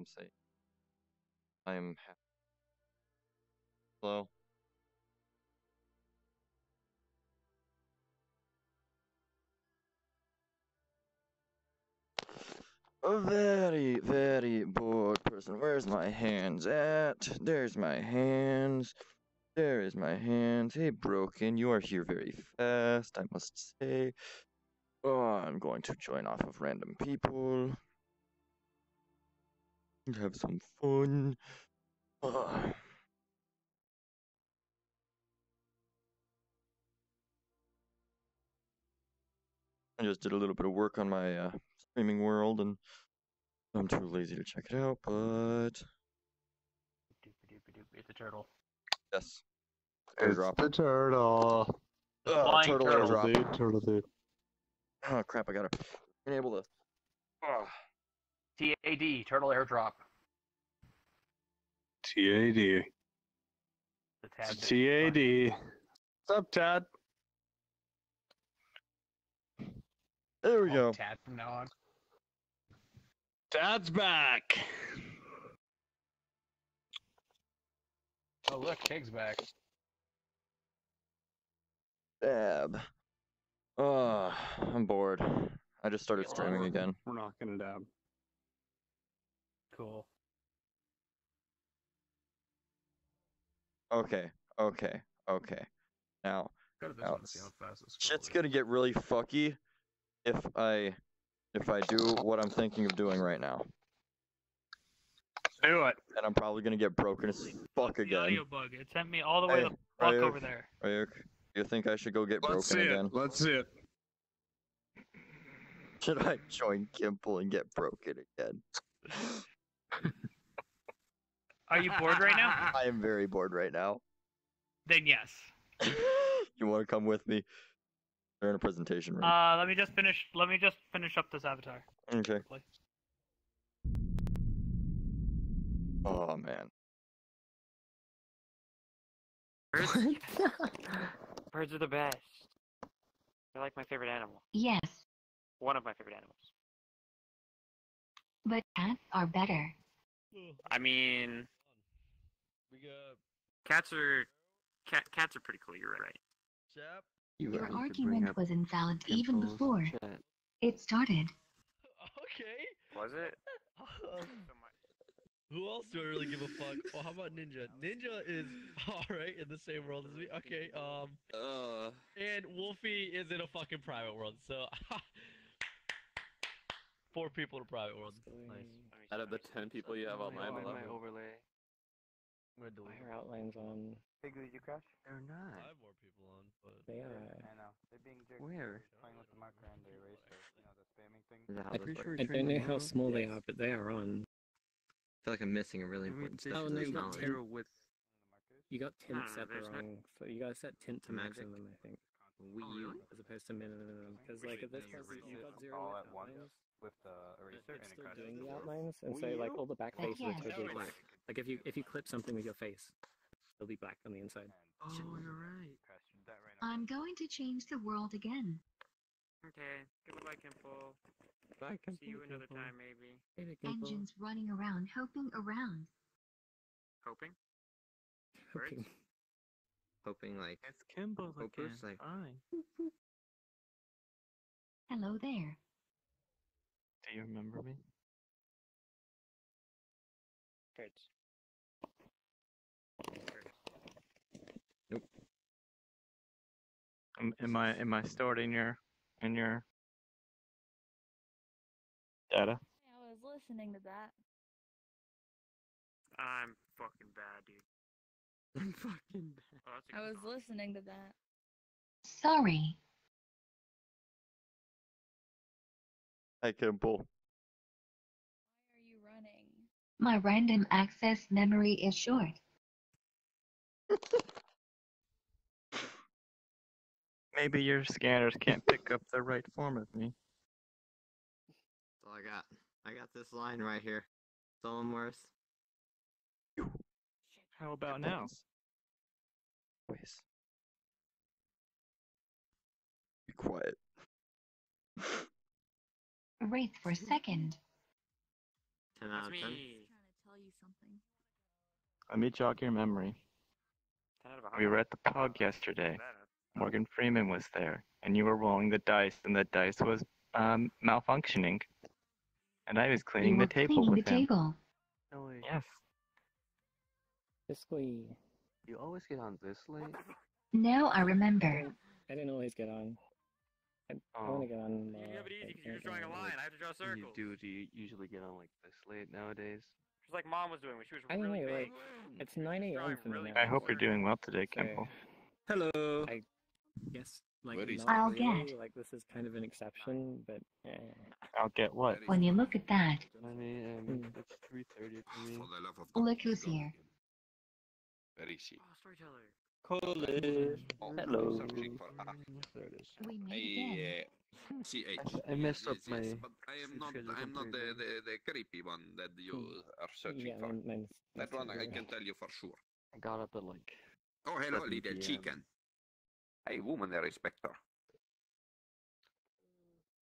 say I am happy. Hello. A very, very bored person. Where's my hands at? There's my hands. There is my hands. Hey, Broken, you are here very fast, I must say. Oh, I'm going to join off of random people. Have some fun. I just did a little bit of work on my streaming world, and I'm too lazy to check it out, but... It's a turtle. Yes. It's Airdrop. the turtle. Flying turtle turtle, airdrop. Dude, turtle dude. Oh, crap, I gotta... Been able to... TAD, turtle airdrop. TAD. The Tad. TAD. What's up, Tad? There we go. Tad from now on. Tad's back. Oh look, Keg's back. Dab. I'm bored. I just started streaming again. We're not gonna dab. Cool. Okay. Now, Go to this Now, one to see how fast this shit's goes. gonna get really fucky if I do what I'm thinking of doing right now. Do it. And I'm probably gonna get broken as fuck The again. audio bug. It sent me all the way Hey, the fuck Ryuk, over there. Ryuk, you think I should go get Let's see broken again? it. Let's see it. Should I join Gimple and get broken again? Are you bored right now? I am very bored right now. Then yes. You want to come with me? They're in a presentation room. Let me just finish up this avatar. Okay. quickly. Oh man. Birds are the best. They're like my favorite animal. Yes, One of my favorite animals. but cats are better. I mean, We got cats are pretty cool. You're right. Chap. Your argument was invalid even before Chat. it started. Okay. Was it? Who else do I really give a fuck? Well, how about Ninja? Ninja is alright in the same world as me. Okay, and Wolfie is in a fucking private world, so 4 people in a private world. Nice. Out of the 10 people you have online, my 11. overlay. I'm gonna delete Fire outlines on. Big, did you crash? They're I not. have more people on, but They I are. know. They're being jerks. Where? Playing with the marker and the eraser. You know, the spamming thing. Is that how I this works? don't know how small they are, but they are on. I feel like I'm missing a really important step. Oh to no, this you got knowledge. tint. The markers? You got tint No, set there's no- wrong. So you gotta set tint to Magic? maximum, I think, Wii U. as opposed to minimum. Because like at this point, you got zero all at once outlines. with the eraser It's and it still crashes. doing the outlines, and so like all the back faces are Yes. totally black. Like if you clip something with your face, it'll be black on the inside. Oh, you're right. Crash that right now. I'm going to change the world again. Okay. Goodbye, Kimple. Bye, See you another time, maybe. Engines running around, hoping around. Hoping. Hoping. Hoping like. It's Kimble Hopers, like. Fine. Hello there. Do you remember me? Birds. Nope. Am I stored in your data? I was listening to that. I'm fucking bad, dude. I'm fucking bad. Oh, that's a I good was call. listening to that. Sorry. Hi, Gimple. Why are you running? My random access memory is short. Maybe your scanners can't pick up the right form of me. That's all I got. I got this line right here. That's all I'm worth. How about now? Please. Be quiet. Wraith for second. 10 out That's of 10. me. Let me jog your memory. 10 out of 100. We were at the pub yesterday. Morgan Freeman was there, and you were rolling the dice, and the dice was malfunctioning. And I was You cleaning were the table cleaning the with him. table. No way. Yes. Basically, You always get on this late? Now I remember. I didn't always get on. I want to get on. You have it easy because you're just drawing a line. I have to draw circles. Do you usually get on like this late nowadays? Just like Mom was doing when she was I don't really know, big. like, it's 9 a.m. for me really now. I hope you're doing well today, So, Kimble. Hello. I guess, like, Where is not I'll really, get. like, this is kind of an exception, but, I'll get what? When you look at that, 9 a.m. It's 3:30 for me. For the love of God. look who's here. Where is she? Oh, storyteller. Colin. Hello. Searching for There it is. We made it CH. I messed up my But I am not. schedule I am not completely. the creepy one that you are searching yeah, for. mine's That one I yeah. can tell you for sure. I got up at like. Oh, hello, 7 little PM. chicken. Hey, woman, I respect her.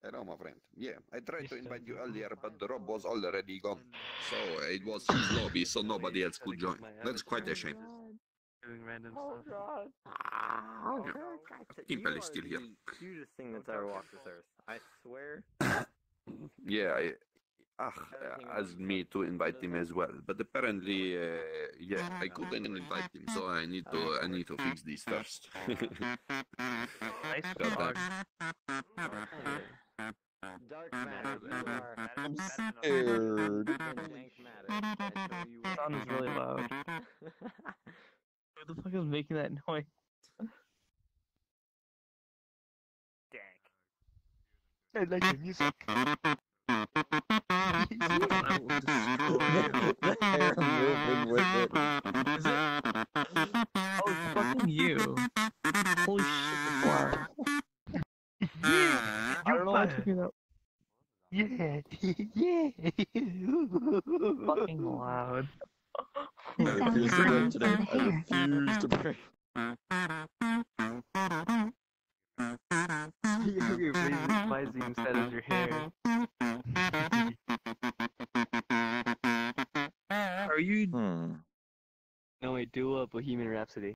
Hello, my friend. Yeah, I tried to invite you earlier, but the Rob was already gone. So it was his lobby, so nobody else could join. That's quite a shame. Doing random Oh stuff. god. Impel is still here. Cutest thing that's ever walked this earth. I swear. Yeah, asked me to invite him as well, but apparently, yeah, I couldn't invite him, so I need to fix this first. Nice Got dog. Dark matter, you are. I'm scared. Dank matter. I show you Sound is really loud. Who the fuck is making that noise? Dank. I like the music. The hair moving with it. Oh, it's fucking you. Holy shit, Flower. I don't know why I took it out. Yeah, yeah. Fucking loud. I The sound refuse is to break coming today. from the I hair. refuse to break. Your favorite spicy instead of your hair. Are you? No, I do a Bohemian Rhapsody.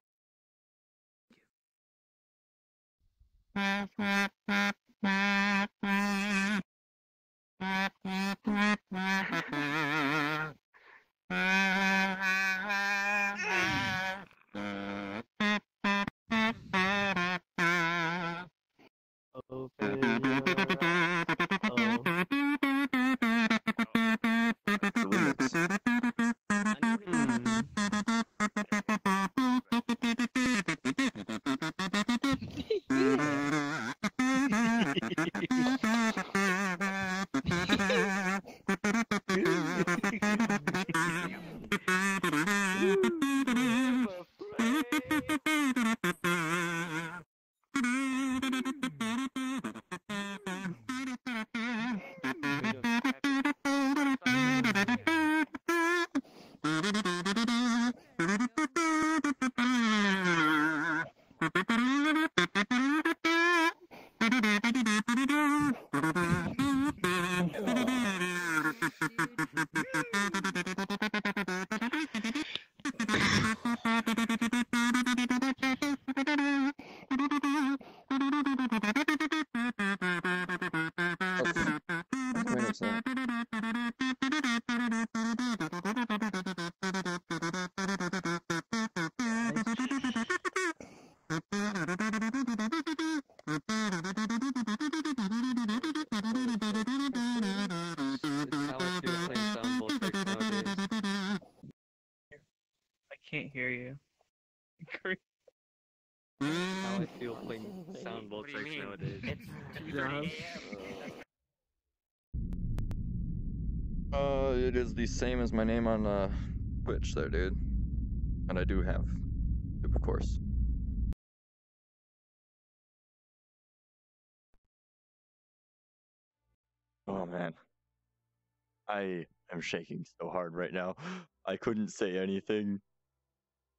Can't hear you. How I feel playing sound What do you tricks mean? nowadays. It's 2:30 a.m. It is the same as my name on Twitch there, dude. And I do have, of course. Oh man. I am shaking so hard right now. I couldn't say anything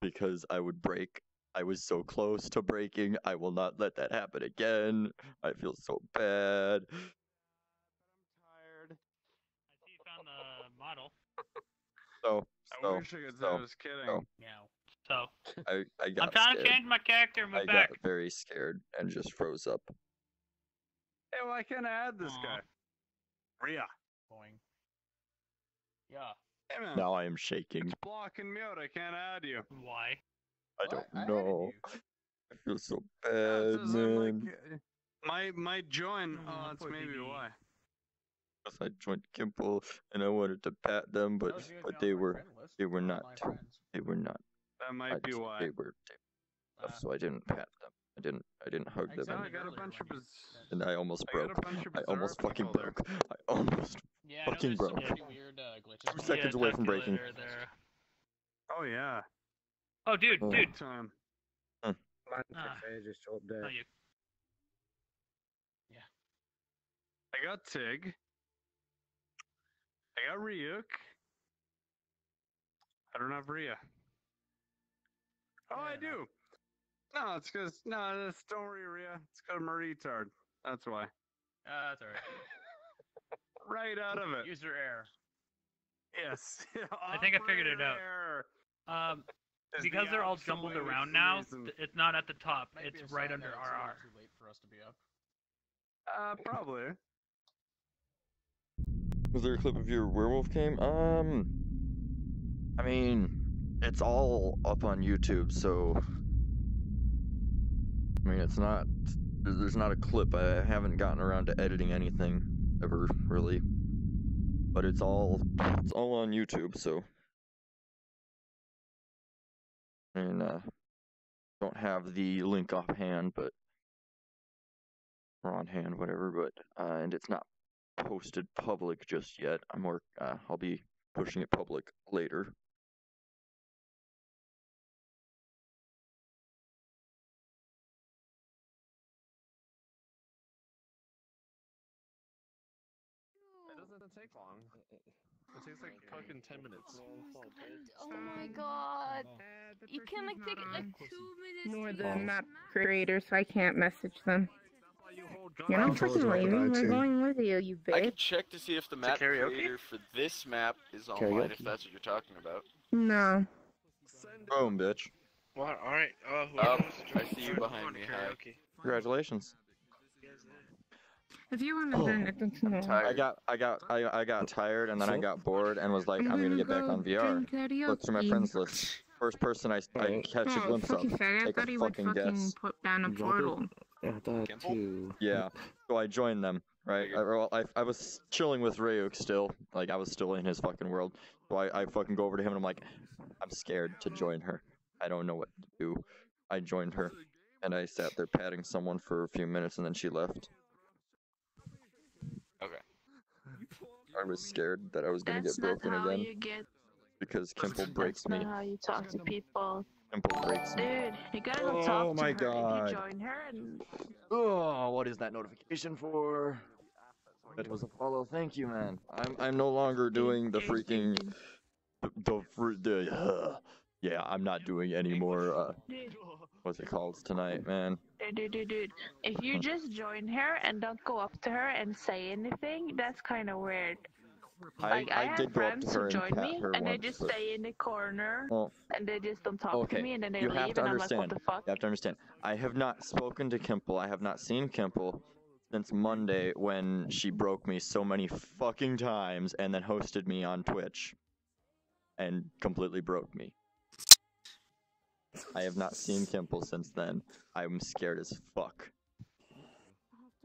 because I would break. I was so close to breaking. I will not let that happen again. I feel so bad. I see you found the model. So So, wish I could say so, I was kidding. so. Meow. So I got I'm trying scared. to change my character and move I back. got very scared and just froze up. Hey, why can't I add this guy? Rhea. Boing. Yeah. Hey, man. Now I am shaking. It's blocking me out. I can't add you. Why? I don't know. I feel so bad, it says I'm man. like, my join. Oh, that's maybe why. Because I joined Kimple and I wanted to pat them, but they were not. They were not. That might be why. They were so I didn't pat them. I didn't hug them. I got a bunch of And I almost broke. I almost bizarre fucking people there. broke. I almost Yeah, I know fucking there's broke. some pretty weird glitches. 2 seconds away from breaking. There. Oh yeah. Oh, dude. Time. Man, Ah. I just up there. Not you. I got Tig. I got Ryuk. I don't have Rhea. Oh, I do. No, it's because don't worry, Rhea. It's because I'm a retard. That's why. That's alright. Right out of it. User error. Yes. I think I figured it out. Error. Because the they're all absolute jumbled around now, reason. it's not at the top. Might be It's a right sign under that it's a RR. little too late for us to be up. Probably. Was there a clip of your werewolf game? I mean, it's all up on YouTube, so I mean, it's not. There's not a clip. I haven't gotten around to editing anything ever, really. But it's all on YouTube, so. And don't have the link offhand, but or on hand, whatever. But and it's not posted public just yet. I'll be pushing it public later. It doesn't take long. It takes like fucking 10 minutes. Oh my god. You can like take it like 2 minutes. Nor the map creator, so I can't message them. You're not fucking leaving. We're going with you, you I bitch. can check to see if the map creator for this map is online, if that's what you're talking about. No. Boom, bitch. What? Alright, I see you behind me. Hi. Congratulations. If you want to turn it into I got tired and then I got bored and was like, I'm gonna get back on VR. Look through my friends list. First person I catch a glimpse of. Take a fucking guess. Put down a portal. Yeah. So I joined them, right? I was chilling with Ryuk still. Like, I was still in his fucking world. So I fucking go over to him and I'm like, I'm scared to join her. I don't know what to do. I joined her. And I sat there patting someone for a few minutes and then she left. Okay. I was scared that I was gonna get broken again. Because Kimple breaks me. That's not how you talk to people. Kimple breaks me. Dude, you gotta go talk Oh to my her. god. If you join her and... Oh, what is that notification for? That was a follow. Thank you, man. I'm no longer doing the freaking yeah, I'm not doing any more what's it called tonight, man. Dude. If you just join her and don't go up to her and say anything, that's kind of weird. Like, I did have go up friends to her who and join pat me, her and they once, just but- stay in the corner, Well, and they just don't talk okay, to me, and then they you leave, have to and I'm like, understand. what the fuck? You have to understand. I have not spoken to Kimple. I have not seen Kimple since Monday when she broke me so many fucking times and then hosted me on Twitch and completely broke me. I have not seen Kimple since then. I'm scared as fuck.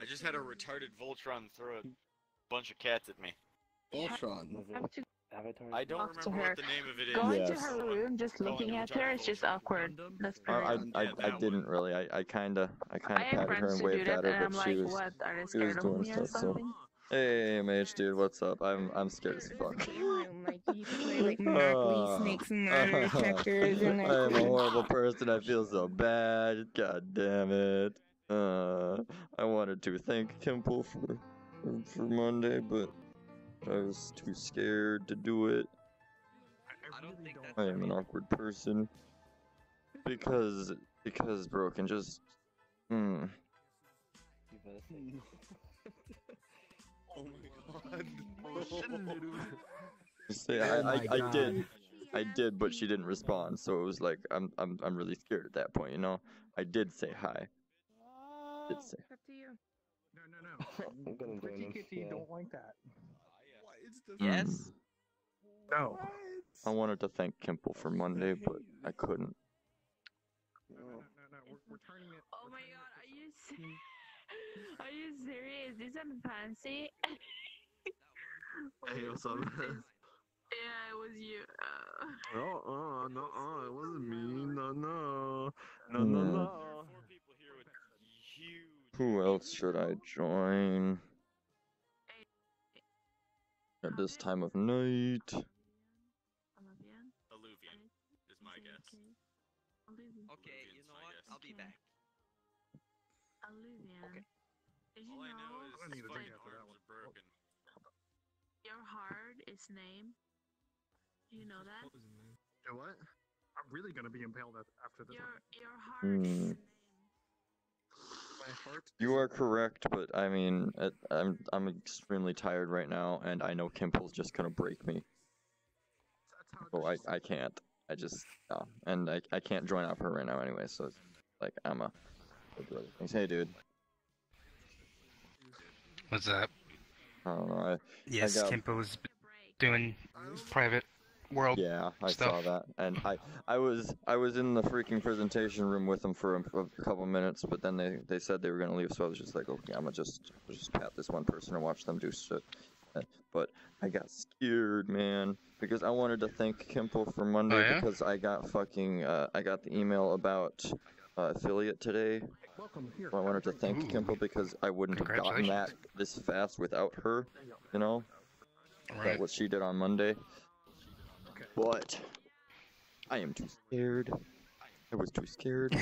I just had a retarded Voltron throw a bunch of cats at me. Voltron? I don't Talk to remember her. what the name of it is. Going to her room, just looking at her, is just awkward. That's pretty I didn't really. I kinda I have patted her friends and who do waved that, at her, and I'm but she like, was what? Are they she was scared of doing me or stuff. So, something? hey, mage dude, what's up? I'm scared as fuck. Like, you play like Monopoly, Snakes and Ladder Detectors, and I am a horrible person. I feel so bad. God damn it. I wanted to thank Kimple for Monday, but I was too scared to do it. I am an awkward person because broken. Just Oh my god. say I did. I did, but she didn't respond, so it was like I'm really scared at that point, you know. I did say hi. Did say. Up to you. I'm gonna Pretty join Kitty him. don't like that. Yes. No. I wanted to thank Kimple for Monday, but I couldn't. No. We're turning it. Oh my god, are you serious? Is this fancy? Hey, what's up? Yeah, it was you. No, it wasn't me. No. Who else should I join? At this time of night. Alluvian is my guess. Okay, you know what? I'll be back. Alluvian. Okay. Did you All I know know is I need a fucking drink after that arms one. are broken. your heart is name? Do you know that? You know what? I'm really gonna be impaled after this one. Your heart is name. My heart. You are correct, but I mean, I'm extremely tired right now, and I know Kimple's just gonna break me. So I can't. I just and I can't join out her right now anyway. So it's like I'm a. Hey, dude. What's up? I don't know. Yes, I got, Kimpo's doing private world Yeah, I stuff. saw that, and I was in the freaking presentation room with them for a couple minutes, but then they said they were gonna leave, so I was just like, okay, I'm gonna just pat this one person and watch them do shit. But I got scared, man, because I wanted to thank Kimple for Monday Oh, yeah? because I got fucking I got the email about affiliate today. Welcome here. So I wanted to thank Kimple because I wouldn't have gotten that this fast without her, you know. That what she did on Monday. But I am too scared. I was too scared.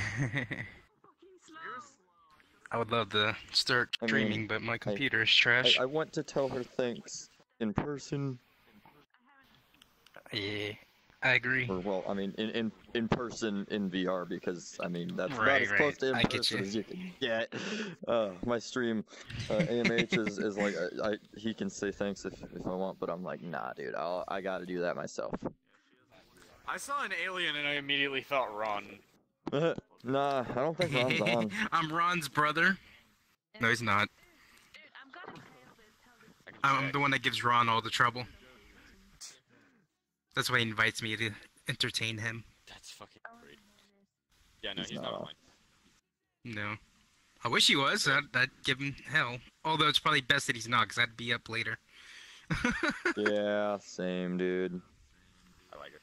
I would love to start I streaming, mean, but my computer is trash. I went to tell her thanks in person. Yeah, I agree. Or, well, I mean, in person in VR because I mean that's not Right, as close right. to in I get person you. as you can get. My stream, AMH is like he can say thanks if I want, but I'm like nah, dude. I got to do that myself. I saw an alien and I immediately thought Ron. Nah, I don't think Ron's on. I'm Ron's brother. No, he's not. I'm the one that gives Ron all the trouble. That's why he invites me to entertain him. That's fucking great. Yeah, no, he's not online. No. I wish he was. I'd give him hell. Although it's probably best that he's not, because I'd be up later. Yeah, same, dude. I like it.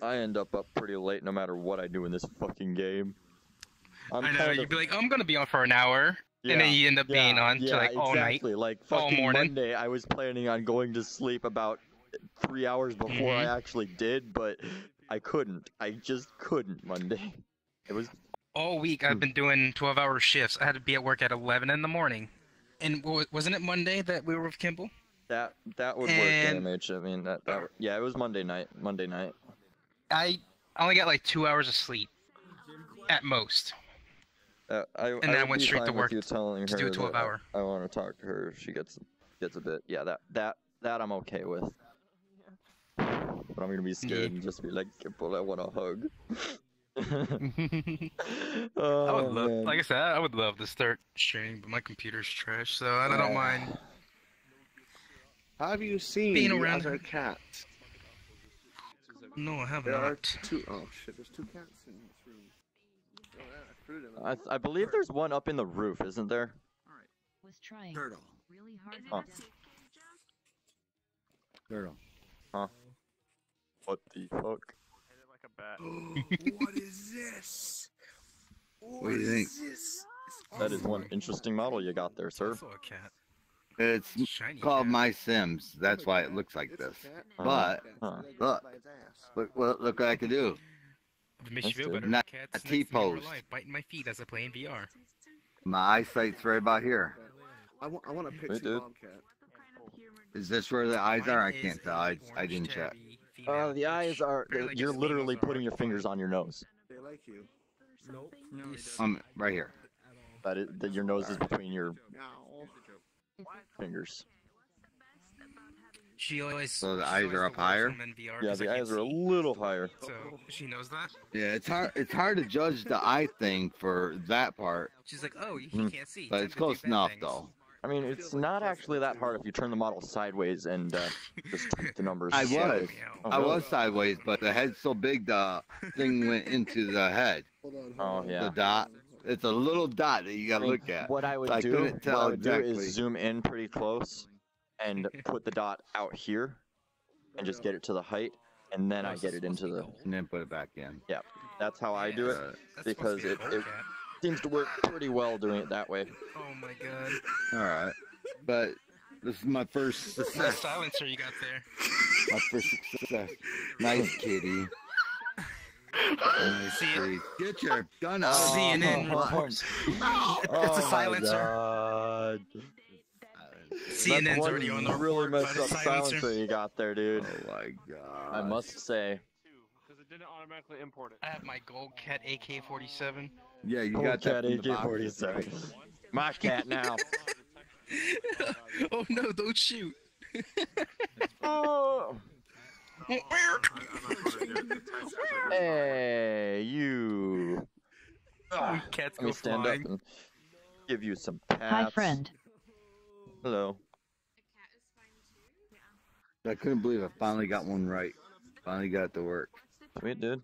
I end up pretty late no matter what I do in this fucking game. I know, kind you'd of- be like, oh, I'm gonna be on for an hour. Yeah, And then you end up being on yeah, to like all night. exactly. Like all fucking morning. Monday, I was planning on going to sleep about 3 hours before I actually did, but I couldn't. I just couldn't Monday. It was All week I've been doing 12-hour shifts. I had to be at work at 11 in the morning. And wasn't it Monday that we were with Kimball? that would work, And- AMH. I mean that yeah, it was Monday night. I only got like 2 hours of sleep. At most. I And then I would went be straight fine to with work you telling to do her a that 12-hour. I want to talk to her if she gets a bit. Yeah, that I'm okay with. But I'm gonna be scared and just be like, Kimple, I want a hug. I would love, like I said, I would love to start streaming, but my computer's trash, so I don't mind. Have you seen Being the around- other cats? No, I have There are not. two. Oh shit! There's two cats in this room. Oh, yeah, I threw them. I believe there's one up in the roof, isn't there? Was trying Turtle. really hard. Huh. Turtle. Huh? What the fuck? Like a bat. What is this? What do you think? That is one interesting model you got there, sir. Also a cat. It's Shiny called cat. My Sims. That's why it looks like this. But look what I can do. If it makes you feel better, Not cats a next to me in T-pose. real life, biting my feet as I play in VR. My eyesight's right about here. I want a Hey, pixie dude. bobcat. Is this where the eyes are? I Mine can't is tell. a I orange didn't check. tabby female, The eyes which are. barely You're gets literally females putting your are fingers on your nose. They like you. Nope. Right here. That your nose is between your fingers. She always. So the she eyes always are up the higher? worst from NVR Yeah, 'cause I the can't eyes are a see. little higher. So she knows that. Yeah, it's hard to judge the eye thing for that part. She's like, oh, he can't see. But Time it's to do close bad enough things. though. I mean, it's not actually that hard if you turn the model sideways and just tweak the numbers. I was. slightly. Oh, I really? was sideways, but the head's so big the thing went into the head. Oh yeah. The dot. It's a little dot that you gotta look at. What I would So I do, couldn't tell exactly. is zoom in pretty close and put the dot out here and just get it to the height, and then I get it into the. And then put it back in. Yeah, that's how I do it That's because supposed to be a it Hellcat. seems to work pretty well doing it that way. Oh my god. All right, but this is my first Nice success. silencer you got there. My first success. Nice kitty. Nice See it? kitty. Get your gun out. CNN reports. It's a silencer. God. CNN's already on the really report messed about up the silencer. silencer you got there, dude. Oh my god. I must say. Because it didn't automatically import it. I have my Gold Cat AK-47. Yeah, you Gold got that Cat from the box. AK-47. My cat now. Oh no, don't shoot. Oh. Hey, you. Cats Let me go stand flying. up and give you some pats. Hi, friend. Hello. I couldn't believe I finally got one right. Finally got it to work. Sweet, dude.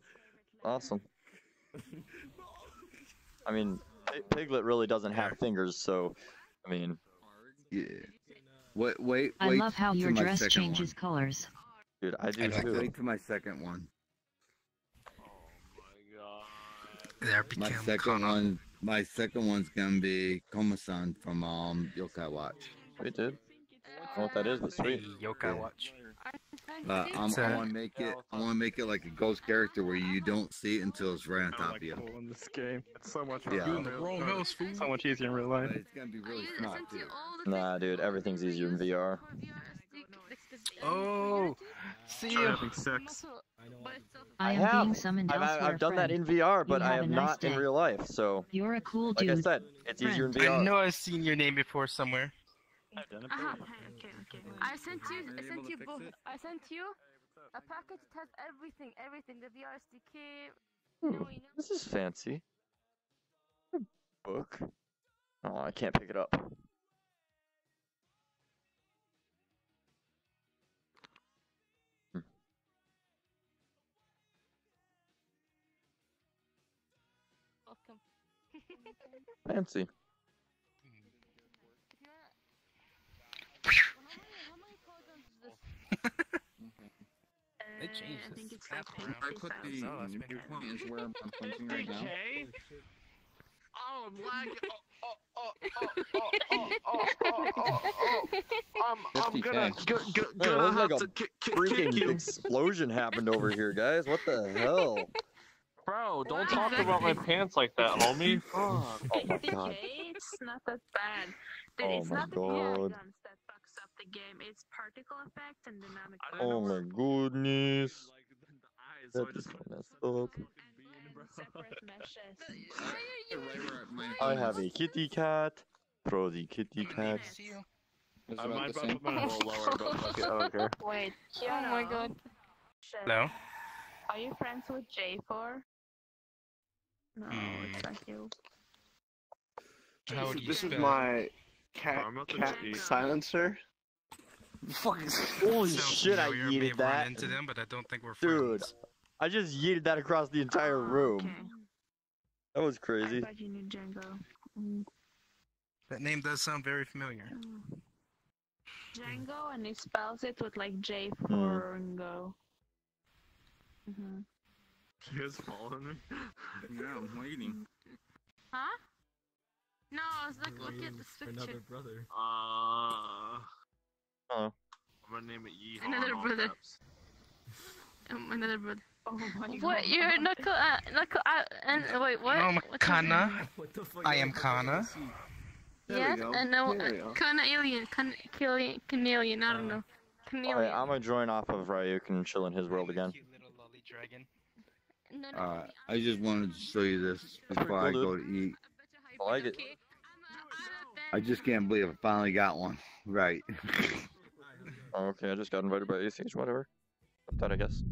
Awesome. I mean, Piglet really doesn't have fingers, so, I mean... Yeah. Wait. I love how to your my dress second changes one. colors. Dude, I do too. Wait to my second one. There My became second one. My second one's gonna be Koma-san from Yokai Watch. Sweet, dude. I don't know what that is, but sweet. Yokai Watch. I want to make it. I want to make it like a ghost character where you don't see it until it's right on top of you. Cool in this game. It's so much Yeah. fun. You in the wrong house, fool. So much easier in real life. But it's gonna be really smart too. Nah, dude, everything's easier in VR. Oh, see Try you. having sex. I am have. being summoned I've elsewhere, done that friend. in VR, but You I have have a nice not in day. real life, so... You're a cool Like dude. I said, it's easier in Friend. VR. I know I've seen your name before somewhere. Okay. I sent you both. I sent you a package that has everything. The VR SDK. This is fancy. A book. Oh, I can't pick it up. Welcome. Fancy. How many programs is this? They changed I think this it's like app around. 50,000. Put the new point is where I'm punching right now. Oh, I'm lagging. I'm 50K. It looks like a freaking explosion happened over here, guys. What the hell? Bro, don't talk about my pants like that, homie. Fuck. Oh my god. It's not that bad. Dude, Oh it's my not the god. polygons that fucks up the game. It's particle effects and dynamic. Oh my goodness. eyes, so I That just is so messed up. Separate meshes. I have a kitty cat. Throw the kitty cat. It's I about might the put same. mine a little lower, but fuck it, I don't care. Wait, Oh my god. Shit. Hello? Are you friends with J4? No, it's not you. How would you This is spell my cat I'm about to cat cheat. silencer. Fucking holy Sounds shit, I familiar. I may yeeted have run that. into them, but I don't think we're Dude, friends. I just yeeted that across the entire room. Okay. That was I crazy. thought you knew Django. Mm. That name does sound very familiar. Django, and he spells it with like J Hmm. for Ngo. Mm-hmm. You guys following me? Yeah, I'm waiting. Huh? No, I was like, look at this picture. brother. Oh. I'm gonna name it Yeehaw. Another in all brother. caps. Another brother. Oh my god. What? You're Knuckle? And wait, what? I'm What's his name? Kana. I am Kana. Yeah, go. and no, There we go. Kana alien, Canalian, I don't know. Canalian. Alright, I'm gonna join off of Ryuk and chill in his world again. Cute little lolly dragon. No, Alright, I just wanted to show you this before I go to eat. I like it. I just can't believe I finally got one. Right. Oh, okay, I just got invited by ACH, whatever. Up that, I guess.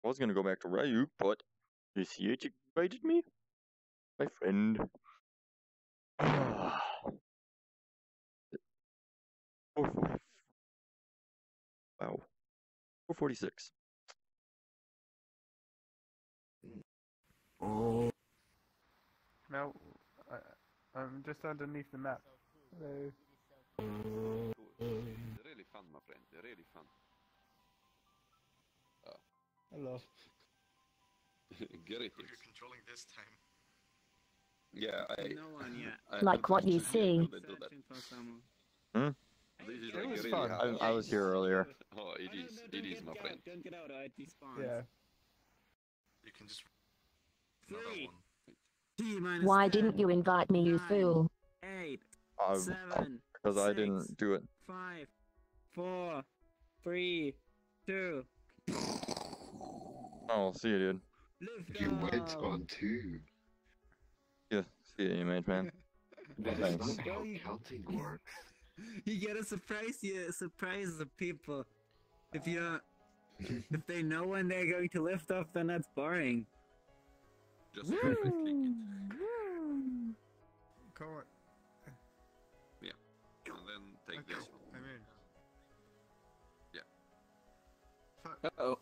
I was gonna go back to Ryuk, but ACH invited me? My friend. Wow. 446. Oh. No, I'm just underneath the map. Hello. Really fun, my friend. Really fun. Hello. Great. You're controlling this time. Yeah, No one yet. Like what you see. Searching for someone. Hmm? This is It like was really fun. hard. I was here earlier. Oh, it is, my friend. Don't get out, I despawn. Yeah. You can just. Three. Another one. T Why 10, didn't you invite me, you 9, fool? 8, Because 7, I 6, didn't do it. 5, 4, 3, 2. Oh, see you, dude. You went on too. Yeah, see you, mate, man. That Thanks. is not how counting works. You gotta surprise the people. If they know when they're going to lift off, then that's boring. Just perfectly. Come on. Yeah. And then take this one. I'm in. Yeah. Fuck. Uh-oh.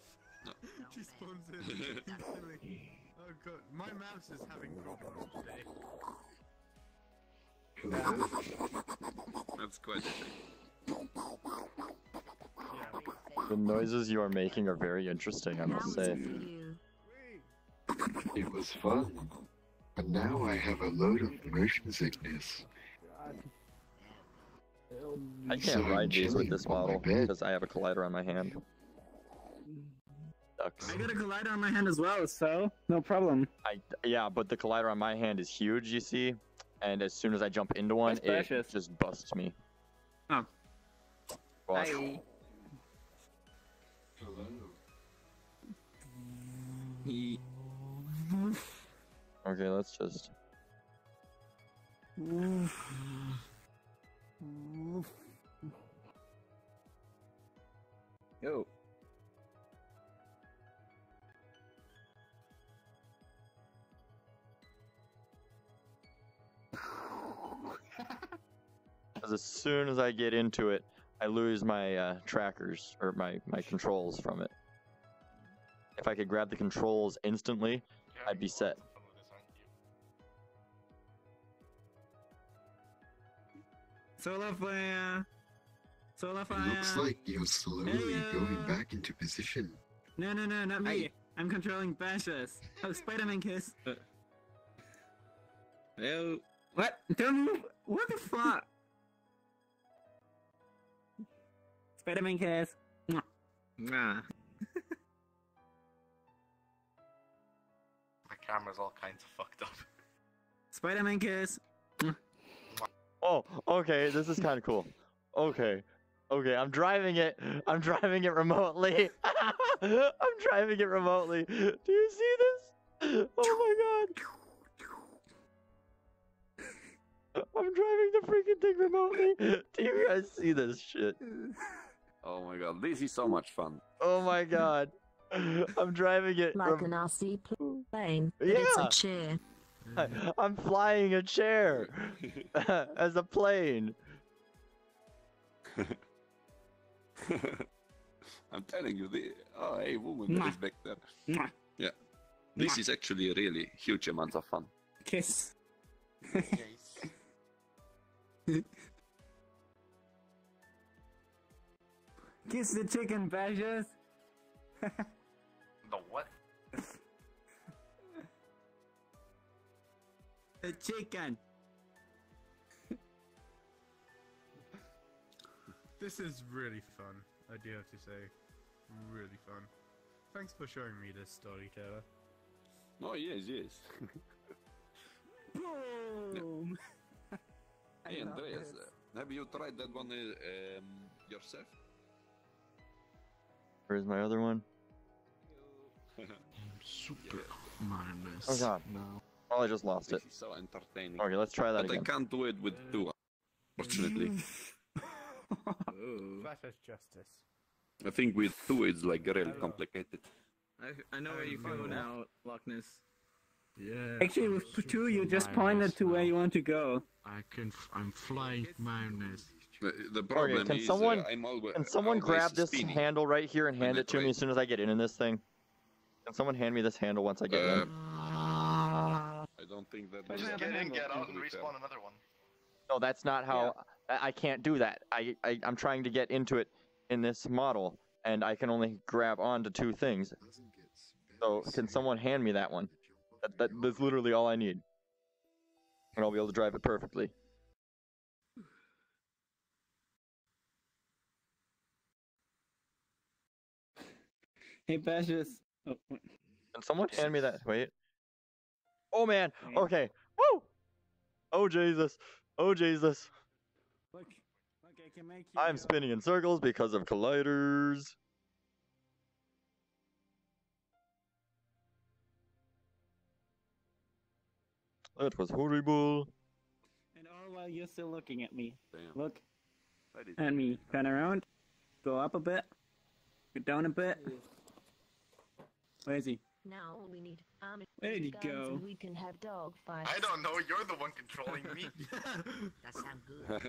No. She spawns in instantly. Oh god, my mouse is having problems today. That's quite a shame. The noises you are making are very interesting, I must say. It was fun. But now I have a load of motion sickness. I can't ride these with this model because I have a collider on my hand. Sucks. I got a collider on my hand as well, so no problem. Yeah, but the collider on my hand is huge, you see, and as soon as I jump into one, That's it precious. just busts me. Oh. Watch. Hi. Okay, let's just. Yo. Because as soon as I get into it, I lose my trackers or my controls from it. If I could grab the controls instantly, I'd be set. Solar flare. Solar It fire. looks like you're slowly going back into position. No, not me. I'm controlling Bashes. Oh, Spider-Man kiss. Hello. What? Don't move. What the fuck? Spider-Man kiss. Mwah. Mwah. My camera's all kinds of fucked up. Spider-Man kiss. Oh, okay, this is kind of cool. Okay, I'm driving it. I'm driving it remotely. I'm driving it remotely. Do you see this? Oh my god. I'm driving the freaking thing remotely. Do you guys see this shit? Oh my god, this is so much fun. Oh my god. I'm driving it. Like an RC plane, but Yeah. it's a chair. I'm flying a chair as a plane. I'm telling you, oh, hey, woman that is back there. Yeah. This is actually a really huge amount of fun. Kiss. Kiss the chicken, Bashes. The what? The chicken. This is really fun, I do have to say. Really fun. Thanks for showing me this story, Taylor. Oh, yes. Boom! Hey, Andreas, have you tried that one yourself? Where's my other one? Super madness. Oh god. No. Oh, I just lost it. This is so entertaining. Okay, let's try that but again. I can't do it with two, unfortunately. Versus justice. I think with two it's like really complicated. I know where you go now, Loch Ness. Yeah. Actually, with two, you just pointed to where you want to go. I'm flying madness. The problem Okay, can is someone I'm always, can someone grab this spinning. handle right here and hand it to me as soon as I get in this thing? Can someone hand me this handle once I get in? I don't think that. Just get in, get out, and respawn another one. No, that's not how. I can't do that. I'm trying to get into it in this model, and I can only grab onto two things. So can someone hand me that one? That's literally all I need, and I'll be able to drive it perfectly. Hey, Bashus. Oh, Can someone hand me that? Wait. Oh man. Okay. Woo! Oh Jesus. Oh Jesus. look, I can make you. I'm spinning in circles because of colliders. That was horrible. And all while you're still looking at me. Damn. Look at me. Turn around. Go up a bit. Go down a bit. Where is he? Now we need Where did he guns go? and we can have dog fights. I don't know, you're the one controlling me. That sounds good.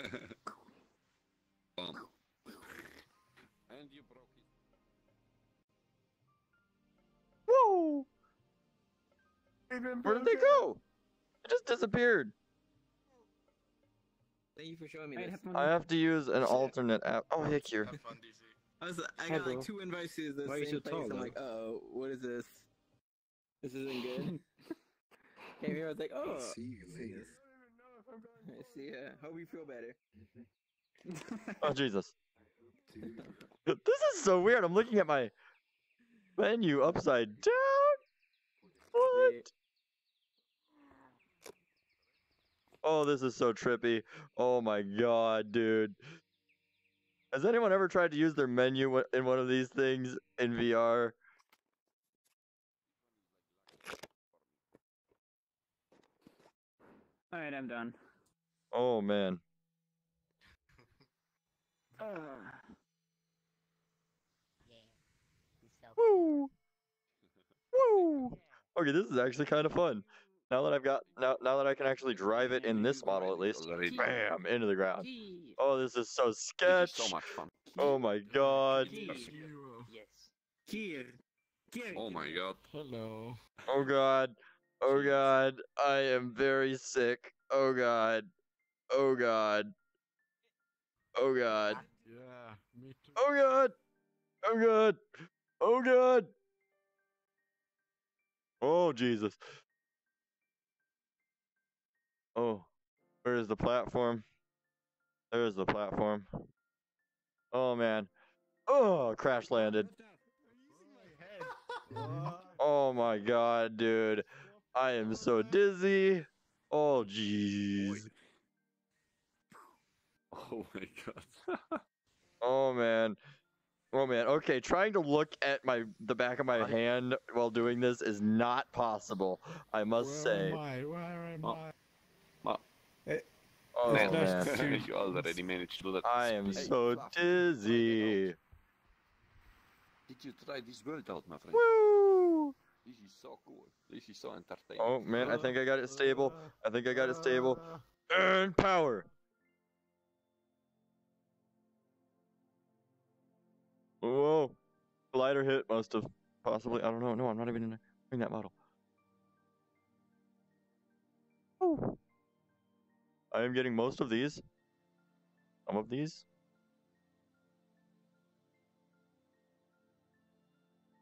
Bomb. And you broke it. Whoa! Where did they go? It just disappeared. Thank you for showing me this. I have to use an alternate app. Oh, heck here. I got like 2 invites to the Why are you same so place. tall, I'm though? like, oh, what is this? This isn't good. Came here, I was like, oh. I see, hope you feel better. Oh, Jesus. This is so weird. I'm looking at my menu upside down. What? Oh, this is so trippy. Oh my god, dude. Has anyone ever tried to use their menu in one of these things in VR? Alright, I'm done. Oh, man. Woo! Woo! Okay, this is actually kind of fun. Now that I've got now that I can actually drive it in this model at least. Bam! Into the ground. Oh, this is so sketch. So much fun. Oh my god. Here. Oh my god. Hello. Oh god. Oh god. I am very sick. Oh god. Oh god. Oh god. Yeah, me too. Oh god. Oh god. Oh god. Oh Jesus. Oh. Where is the platform? There's the platform. Oh man. Oh, crash landed. Oh my god, dude. I am so dizzy. Oh jeez. Oh my god. Oh man. Oh man. Okay, trying to look at the back of my hand while doing this is not possible, I must say. Where am I? Oh man, man. you already managed to do that. I am so dizzy. Did you try this world out, my friend? Woo! This is so cool. This is so entertaining. Oh man, I think I got it stable. I think I got it stable. And power. Whoa. Glider hit must have possibly. I don't know. No, I'm not even in that model. Oh. I am getting most of these. Some of these.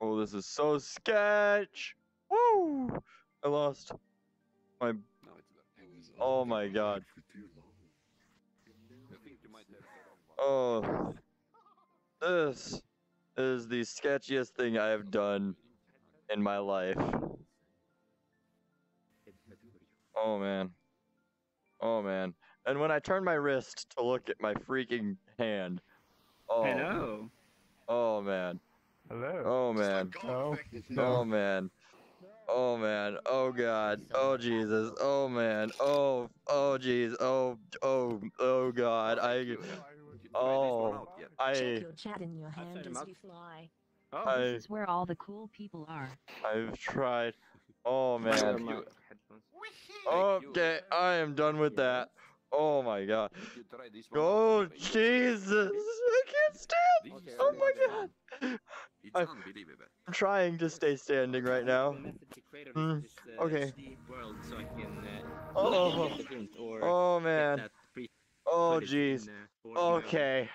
Oh, this is so sketch. Woo! I lost my. Oh my god. Oh. This is the sketchiest thing I have done in my life. Oh man. Oh man. And when I turn my wrist to look at my freaking hand. Oh. Hello. Oh man. Hello. Oh man. Oh. Oh man. Oh man. Oh god. Oh Jesus. Oh man. Oh jeez. Oh god. Check your chat in your hand as we fly. Oh. This is where all the cool people are. I've tried. Oh Where are man. my headphones? Okay, I am done with that. Oh my god. Oh Jesus. I can't stand. Oh my god. It's unbelievable. I'm trying to stay standing right now. Method to create Mm, this okay. HD world so I can Oh. get the hint or Oh get man. that pre Oh footage jeez. in, for my Okay.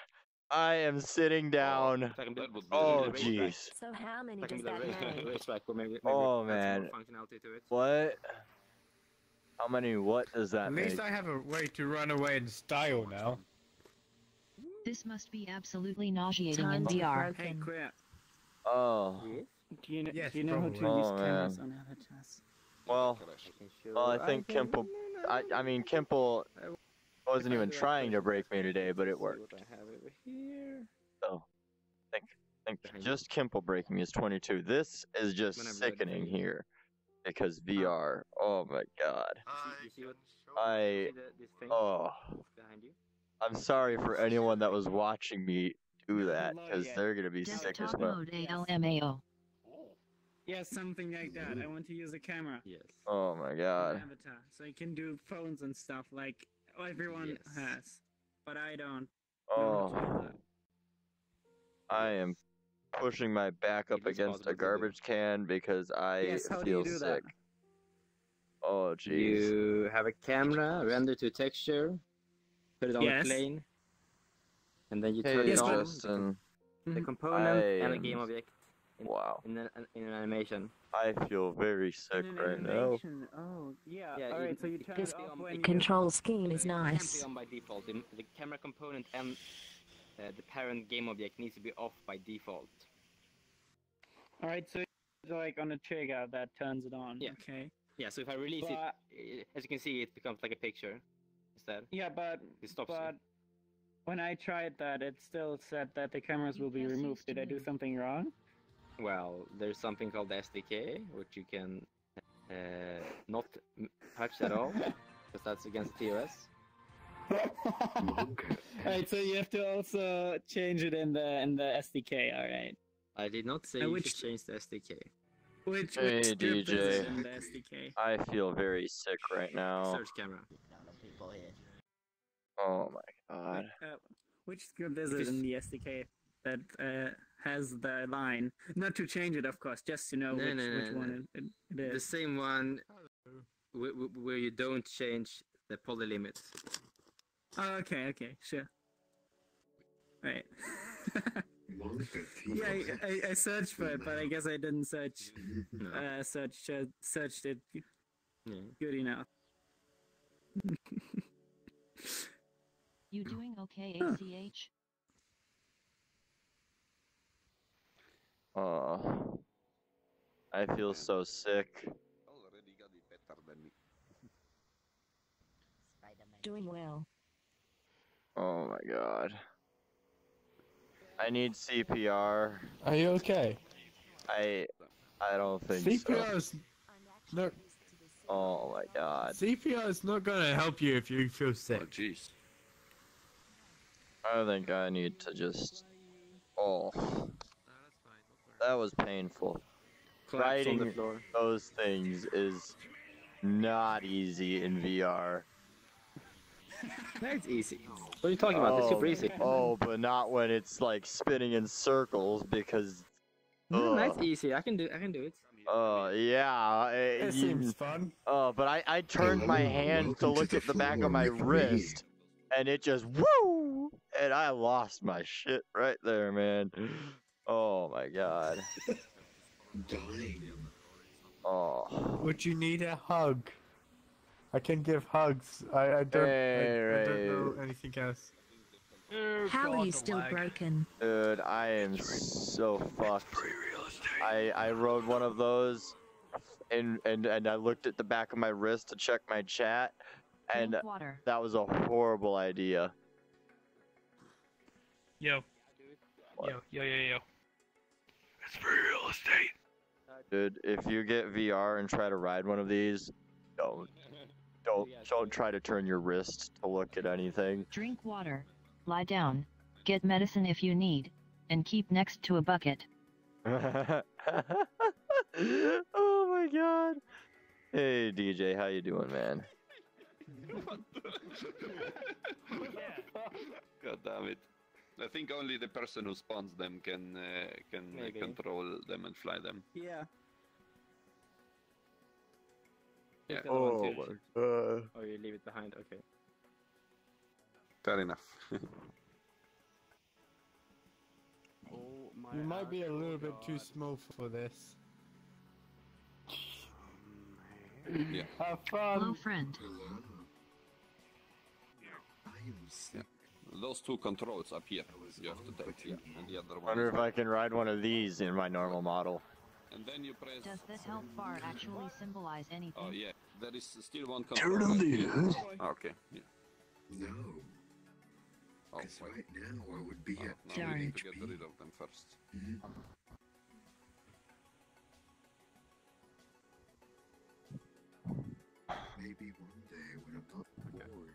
I am sitting down. So I can build Oh a racetrack. jeez. So how many So I can does build that a make? racetrack or maybe Oh add some man. more functionality to it. What? How many? What does that At make? least I have a way to run away in style now. This must be absolutely nauseating in Times VR. are broken. Hey, crap. Oh. Do you know, Yes, do you know how to probably. use Oh, cameras man. on avatars? Well, I think Kimple. I mean, Kimple wasn't even trying to break me today, but it worked. What I have over here. So, I think just Kimple breaking me is 22. This is just Whenever sickening ready. here because VR. Oh my god. You see what? I. See this thing Oh. behind you? I'm sorry for anyone that was watching me do that because they're gonna be sick as Desktop well. mode ALMAO. Yeah, something like that. I want to use a camera. Yes. Oh my An god. avatar, so I can do phones and stuff like everyone has, but I don't. know how to do Oh. that. I am pushing my back up against a garbage can because I Yes, how do feel you do sick. that? Oh jeez. You have a camera, render to texture, put it on Yes. a plane, and then you Hey turn it Yes, on. but- Justin. The component and a I game am- object Wow. in an animation. I feel very sick In an right now. animation. Oh, yeah. Yeah, Alright, so you turn This it off when you... control scheme is It can't nice. be on by default. The camera component and the parent game object needs to be off by default. Alright, so it's like on a trigger that turns it on. Yeah. Okay. Yeah, so if I release But- it, as you can see, it becomes like a picture instead. Yeah, but It stops but when I tried that, it still said that the cameras will be removed. Did I do something wrong? Well, there's something called the SDK, which you can not touch at all, because that's against TOS. Alright, so you have to also change it in the SDK. Alright. I did not say you which- should change the SDK. Which Hey script is DJ. it in the SDK? I feel very sick right now. Search camera. Oh my god. Which script is it in the SDK that has the line? Not to change it, of course, just to know No, which no, no, one it The is. same one where you don't change the poly limits. Oh, okay, sure. Right. Yeah, I searched for it, but I guess I didn't searched it good enough. You doing okay, ACH? Oh. I feel so sick. Doing well. Oh my god. I need CPR. Are you okay? I don't think CPR so. is not. Oh my god. CPR is not gonna help you if you feel sick. Oh, jeez. I think I need to just. Oh. That was painful. Collapse on the Writing floor. those things is not easy in VR. That's easy. What are you talking about? It's super easy. Oh, but not when it's like spinning in circles because. No, that's ugh. easy. I can do it. Yeah. It seems fun. But I turned my hand to look at the back of my wrist, and it just woo, and I lost my shit right there, man. Oh my god. Oh. Would you need a hug? I can give hugs. I don't. I don't know anything else. How are you still broken? Dude, I am so fucked. I rode one of those, and I looked at the back of my wrist to check my chat, and Drink water. that was a horrible idea. Yo. What? Yo. It's free real estate. Dude, if you get VR and try to ride one of these, don't try to turn your wrist to look at anything. Drink water, lie down, get medicine if you need, and keep next to a bucket. Oh my god. Hey DJ, how you doing, man? God damn it. I think only the person who spawns them can Maybe. control them and fly them. Yeah. Yeah. Take the other one too. god. Oh, you leave it behind. Okay. Fair enough. You might be a little bit too small for this. Yeah. Have fun. Hello, friend. Yeah. Those two controls up here you have to take, yeah, and the other one. Wonder if I can ride one of these in my normal model. And then you press. Does this health bar actually symbolize anything? Oh yeah, there is still one control. Right here. Okay. Yeah. No. Oh, Because wait. right now I would be at Now we need to get rid of them first. Maybe one day when I'm not bored.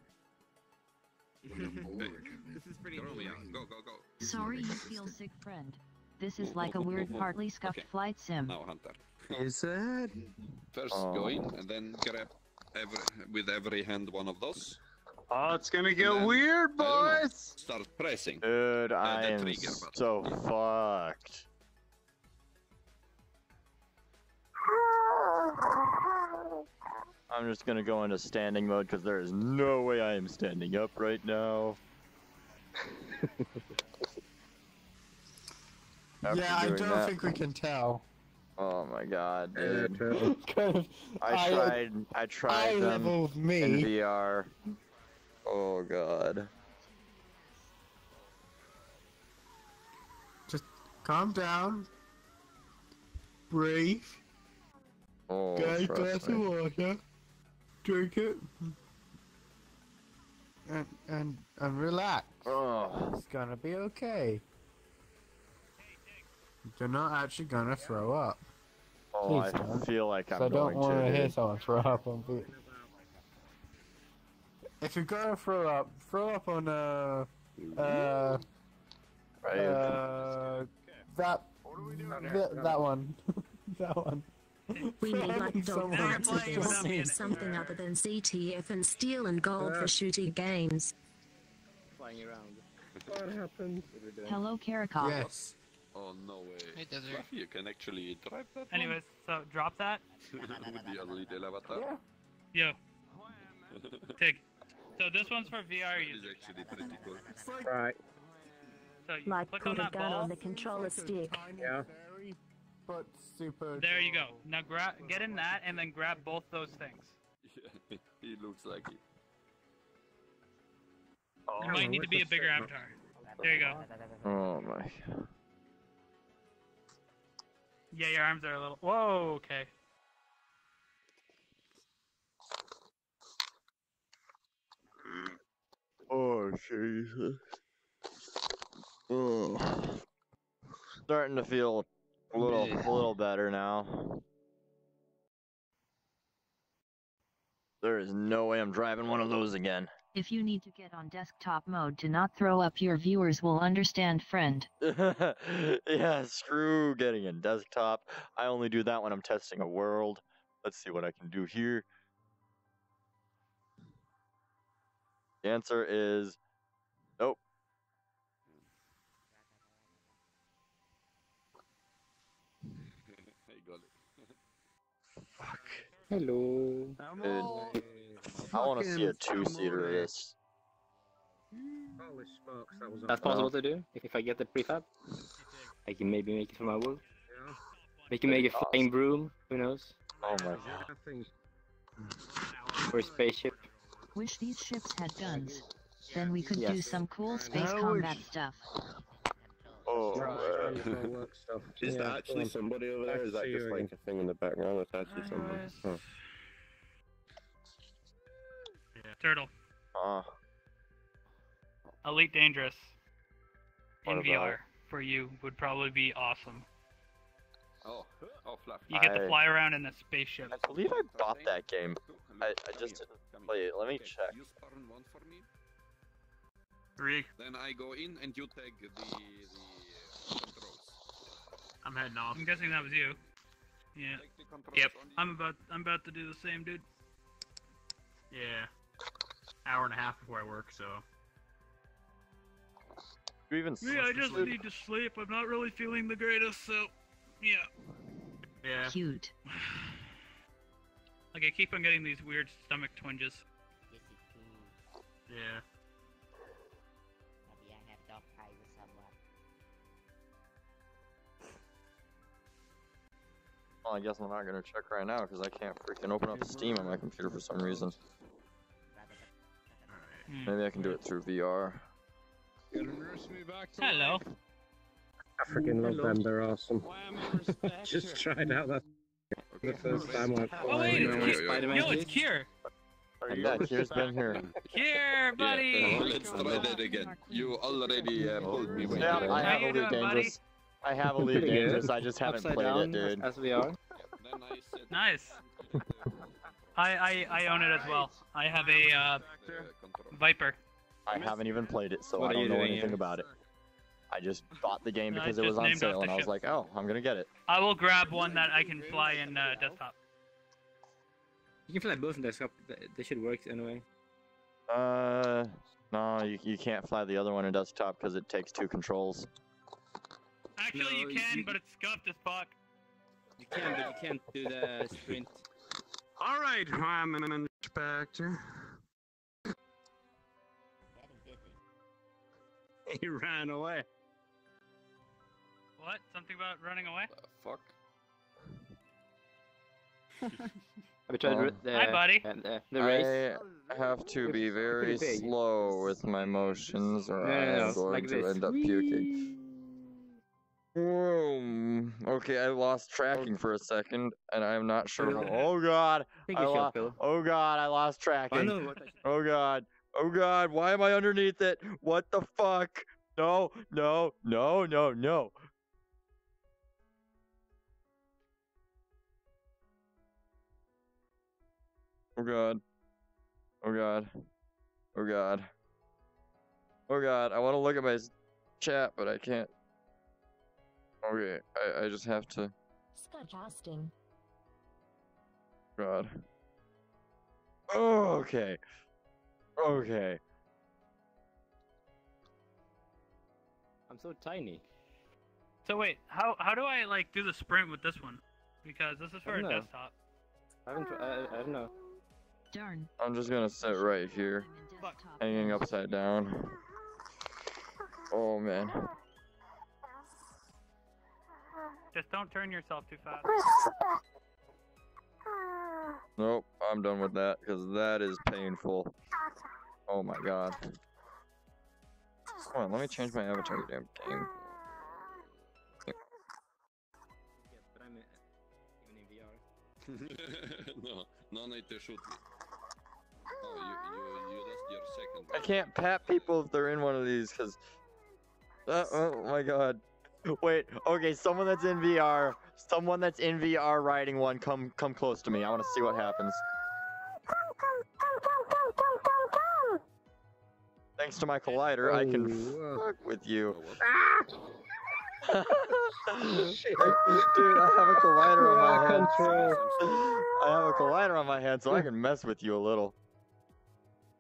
When I'm bored. This is pretty Throw cool. me out. Go, go, go. Sorry you feel sick, friend. This is like a weird, partly scuffed Okay. flight sim. Now, Hunter. Is it? First go in and then grab with every hand one of those. Oh, it's gonna get then- weird, I don't know. boys. Start pressing. Dude, I the am trigger button. so fucked. I'm just gonna go into standing mode because there is no way I am standing up right now. After Yeah, I doing don't that- think we can tell. Oh my god, dude. Kind of I tried eye them level of in me. VR. Oh god. Just calm down. Breathe. Oh, Get a trust glass me. of water. Drink it. And relax. Oh. It's gonna be okay. You're not actually gonna throw up. Oh, I Please don't. feel like I'm I don't going want to. to hear dude. someone throw up on video. If you're gonna throw up on that one. That one. We need like dog Someone- parts of Playing without me in this. it. Something other than CTF and steel and gold for shooting games. Flying around. What happened? Hello, Karakov. Yes. Oh no way. Hey, Desert. Fluffy, you can actually drive that Anyways, so drop that. one? With your little avatar. Yo. Tig. So this one's for VR That is users. actually pretty cool. Right. So you Like click on put a that gun ball. on the controller stick. Yeah. But super. There you go. Now get in that and then grab both those things. Yeah, he looks like it. You might need to be a bigger avatar. There you go. Oh my god. Yeah, your arms are a little. Whoa. Okay. Oh Jesus. Oh. Starting to feel a little better now. There is no way I'm driving one of those again. If you need to get on desktop mode to not throw up, your viewers will understand, friend. Yeah, screw getting in desktop. I only do that when I'm testing a world. Let's see what I can do here. The answer is nope. I got it. Hello. Dude, I want to see a two-seater of this. Holy smokes, that was That's possible to do. If I get the prefab, I can maybe make it for my world. We can make a flying broom. Who knows? Oh my god. Or a spaceship. Wish these ships had guns. Then we could do Yes. some cool space I combat wish- stuff. Oh, Is that actually somebody over there? Or is that just like a thing in the background that's actually someone? Huh. Turtle. Uh, Elite Dangerous in What about VR for you would probably be awesome. Oh, Fluff. You get to fly around in a spaceship. I believe I bought that game. I just didn't play it. Let me check. You spawn one for me. Rick. Then I go in and you take the controls. I'm heading off. I'm guessing that was you. Yeah. Yep. I'm about to do the same, dude. Yeah. Hour and a half before I work, so. You even Yeah, I just need to sleep. I'm not really feeling the greatest, so yeah. Yeah. Cute. Like I keep on getting these weird stomach twinges. Yeah. Maybe I have dog pie with someone. Well, I guess I'm not gonna check right now because I can't freaking open up Steam on my computer for some reason. Maybe I can do it through VR. Hello. I freaking love them, they're awesome. Just tried out that the first time I Oh wait, it's Kier. Yo, it's Kier. Yeah, Kier's been here. Kier, buddy. Let's try that again. You already pulled me away. Yeah, I have Elite Dangerous. I have Elite Dangerous, I just haven't played it, dude. As we are. Nice. I own it as well. I have a Viper. I haven't even played it, so What I are don't you know doing anything here? about it. I just bought the game I because it was just on named sale, off and the I was ship. like, oh, I'm gonna get it. I will grab one that I can fly in desktop. You can fly both in desktop. They should work anyway. No, you can't fly the other one in desktop because it takes 2 controls. Actually, No, you can, but it's scuffed as fuck. You can, but you can't do the sprint. All right, I'm in Spectre. He ran away. What? Something about running away? Fuck. Have you tried Hi, buddy. the race? I have to be very pretty big. slow with my motions, or No, I'm no, going like to this. end up puking. Okay, I lost tracking for a second, and I'm not sure. Oh god! Take a shot, Bill. Oh god! I lost tracking. know what Oh god! Oh god! Why am I underneath it? What the fuck? No! No! No! No! No! Oh god. Oh god. Oh god. Oh god. I want to look at my chat, but I can't. Okay, I just have to. Scudjasting. God. Oh, okay. Okay. I'm so tiny. So wait, how do I like do the sprint with this one? Because this is for a don't know. desktop. I don't know. Darn. I'm just gonna sit right here, hanging upside down. Oh man. Just don't turn yourself too fast. Nope, I'm done with that because that is painful. Oh my god. Come on, let me change my avatar, you damn game. But I'm even in VR. No need to shoot me. Oh, you lost your second. I can't pat people if they're in one of these because. Oh my god. Wait, okay, someone that's in VR riding one, come close to me. I want to see what happens. Thanks to my collider, I can fuck with you. Dude, I have a collider on my hand. I have a collider on my hand, so I can mess with you a little.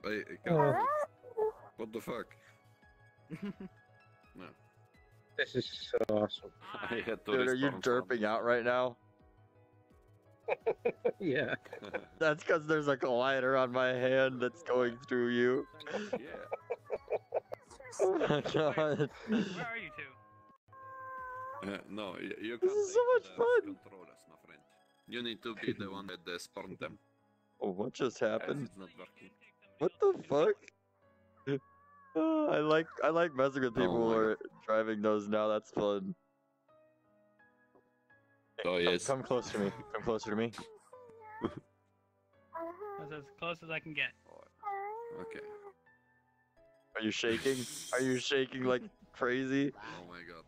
Hey, what the fuck? No. This is so awesome. I had to Dude, are you respawn derping out right now? Yeah. That's because there's a collider on my hand that's going through you. Yeah. Oh my god. Where are you two? No, you This can't is so take much the fun. controllers, my friend. You need to be the one that spawned them. Oh, what just As happened? it's not working. What the fuck? I like messing with people who my are driving those now. That's fun. Oh yes. Come close to me. Come closer to me. That's as close as I can get. Okay. Are you shaking? Are you shaking like crazy? Oh my god.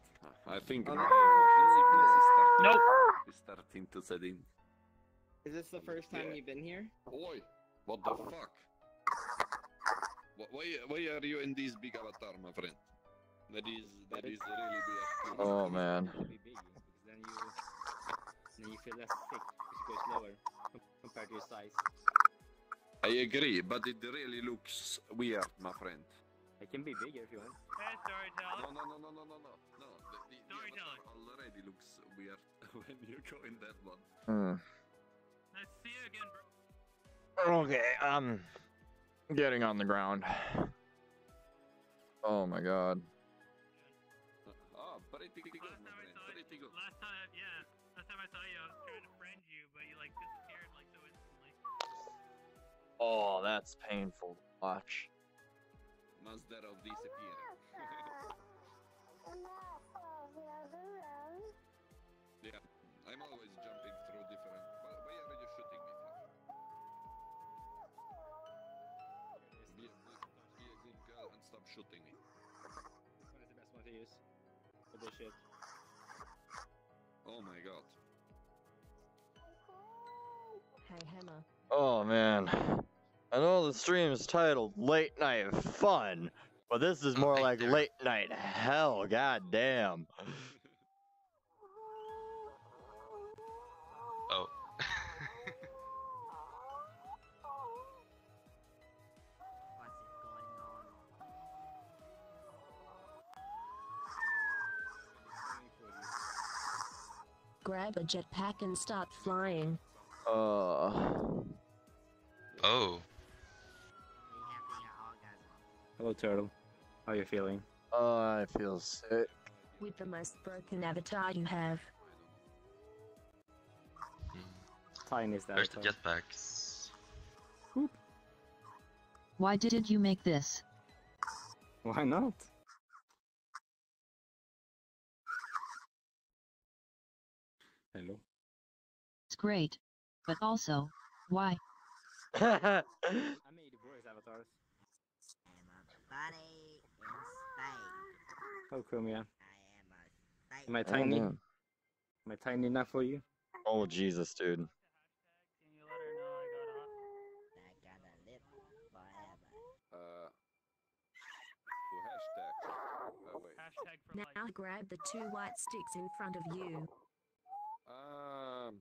I think Nope. It's starting to set in. Is this the first time you've been here? Oi! What the fuck? Why are you in this big avatar, my friend? That is really big. Oh man. Be big, because then you feel less sick because you go slower compared to your size. I agree, but it really looks weird, my friend. It can be bigger if you want. Hey, storyteller. No. The Storyteller. already looks weird when you go in that one. Nice to see you again, bro. Okay, I'm getting on the ground. Oh my god. Oh, pretty good, my friend. Pretty good. Last time I saw you, I was trying to friend you, but you like disappeared like so instantly. Oh, that's painful to watch. Master of disappearing. Yeah, I'm always jumping through different. Why are you shooting me from? Be a good girl and stop shooting me. This one is the best one to use for this shit. Oh my god. Hey, Hammer. Oh man. I know the stream is titled Late Night Fun, but this is more like Late Night Hell, god damn. Oh. Grab a jetpack and start flying. Oh. Hello, Turtle. How are you feeling? I feel sick. With the most broken avatar you have. Tiny is that. Where's the jetpacks? Why didn't you make this? Why not? Hello. It's great. But also, why? I made the boys avatars. Body inside. Oh, Chromia. Am I tiny? Am I tiny enough for you? Oh, Jesus, dude. Can you let her know I got off? I gotta live forever. Who hashtag? Wait. Hashtag for life. Now grab the 2 white sticks in front of you. I don't know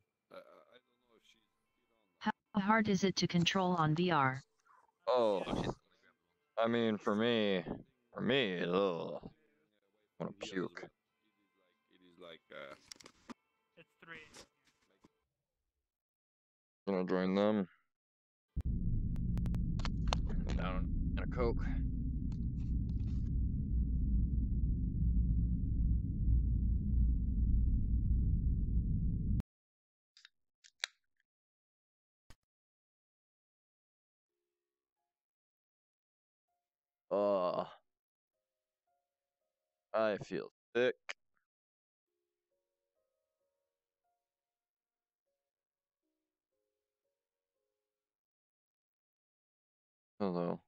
if she's How hard is it to control on VR? Oh. I mean, for me, ugh. I wanna puke. It is like, It's 3. Gonna join them. Down and a Coke. I feel sick. Hello.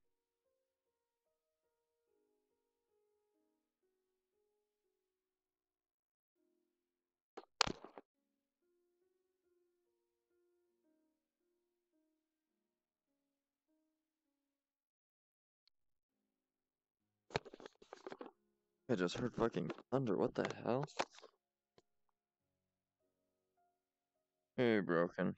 I just heard fucking thunder. What the hell? Hey, Broken.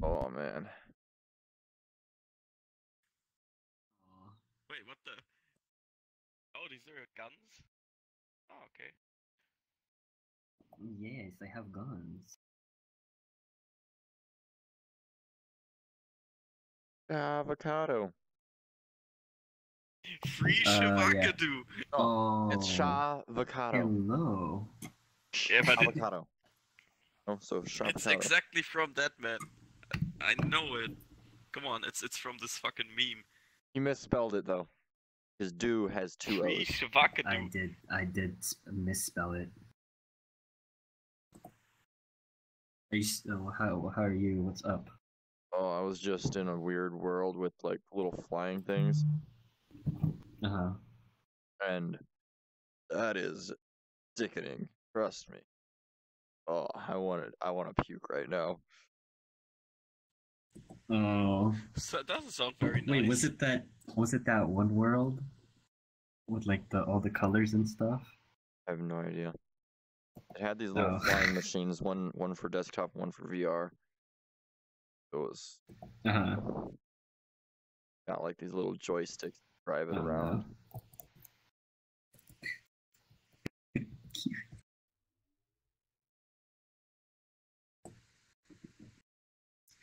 Oh, man. Wait, what the? Oh, these are guns? Oh, okay. Yes, I have guns. Avocado. Free Yeah. Shavakadu! Oh, it's Oh. Shavocado. Hello. Yeah, but Avocado. Oh, so it's Shavocado. exactly from that, man. I know it. Come on, it's from this fucking meme. You misspelled it though. Because do has two O's. I did misspell it. Are you, how are you? What's up? Oh, I was just in a weird world with like little flying things. Uh-huh. And that is sickening. Trust me. Oh, I want to puke right now. Oh. So that doesn't sound very nice. Wait, was it that one world with like all the colors and stuff? I have no idea. It had these little flying machines, one for desktop, one for VR. It was got like these little joysticks to drive it around.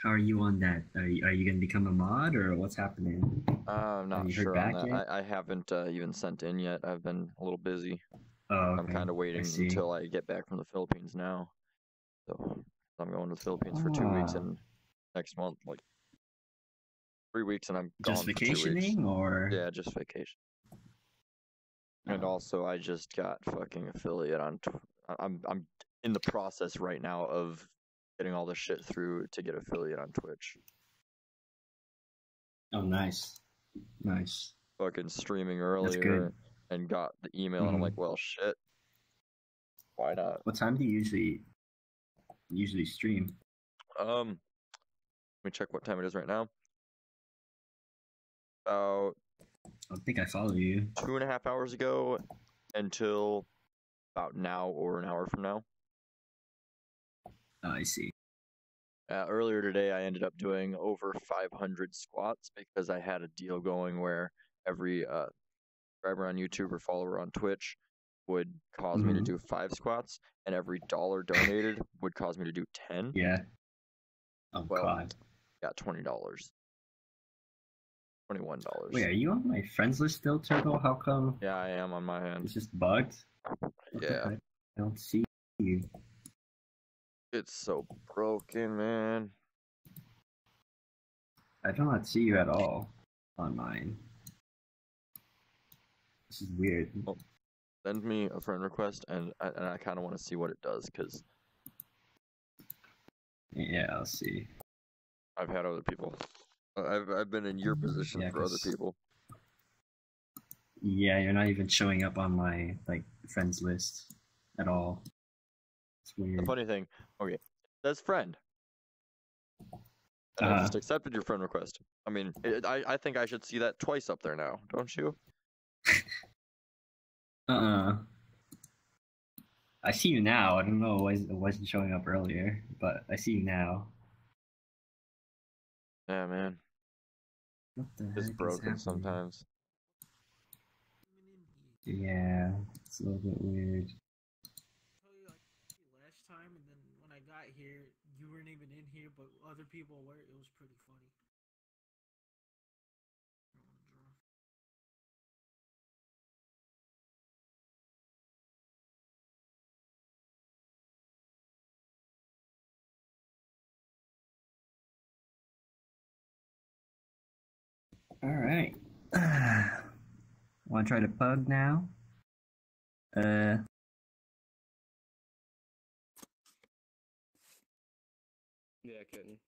How are you on that? Are you gonna become a mod or what's happening? I'm not sure on that. I haven't even sent in yet. I've been a little busy. Oh, okay. I'm kind of waiting until I get back from the Philippines now. So I'm going to the Philippines for 2 weeks and next month, like 3 weeks, and I'm gone Just for 2 weeks. vacationing or? Yeah, just vacation. And also, I just got fucking affiliate on. I'm in the process right now of getting all this shit through to get affiliate on Twitch. Oh, nice, nice. Fucking streaming earlier good. and got the email, and I'm like, well, shit. Why not? What time do you usually stream? Let me check what time it is right now. About I think I follow you. 2.5 hours ago until about now or an hour from now. Oh, I see. Earlier today, I ended up doing over 500 squats because I had a deal going where every subscriber on YouTube or follower on Twitch would cause me to do 5 squats, and every dollar donated would cause me to do 10. Yeah. Oh, God. Got $20. $21. Wait, are you on my friends list still, Turtle? How come? Yeah, I am on my end. It's just bugged? Yeah. I don't see you. It's so broken, man. I do not see you at all on mine. This is weird. Well, send me a friend request, and I kind of want to see what it does, because... Yeah, I'll see. I've had other people. I've been in your position for other people. Yeah, you're not even showing up on my friends list at all. It's weird. The funny thing, okay, it says friend. And I just accepted your friend request. I mean, I think I should see that twice up there now, don't you? I see you now. I don't know why it wasn't showing up earlier, but I see you now. Yeah, man. It's broken sometimes. Yeah, it's a little bit weird. Last time, and then when I got here, you weren't even in here, but other people were. It was pretty funny. All right. Want to try to pug now? Yeah, kitten.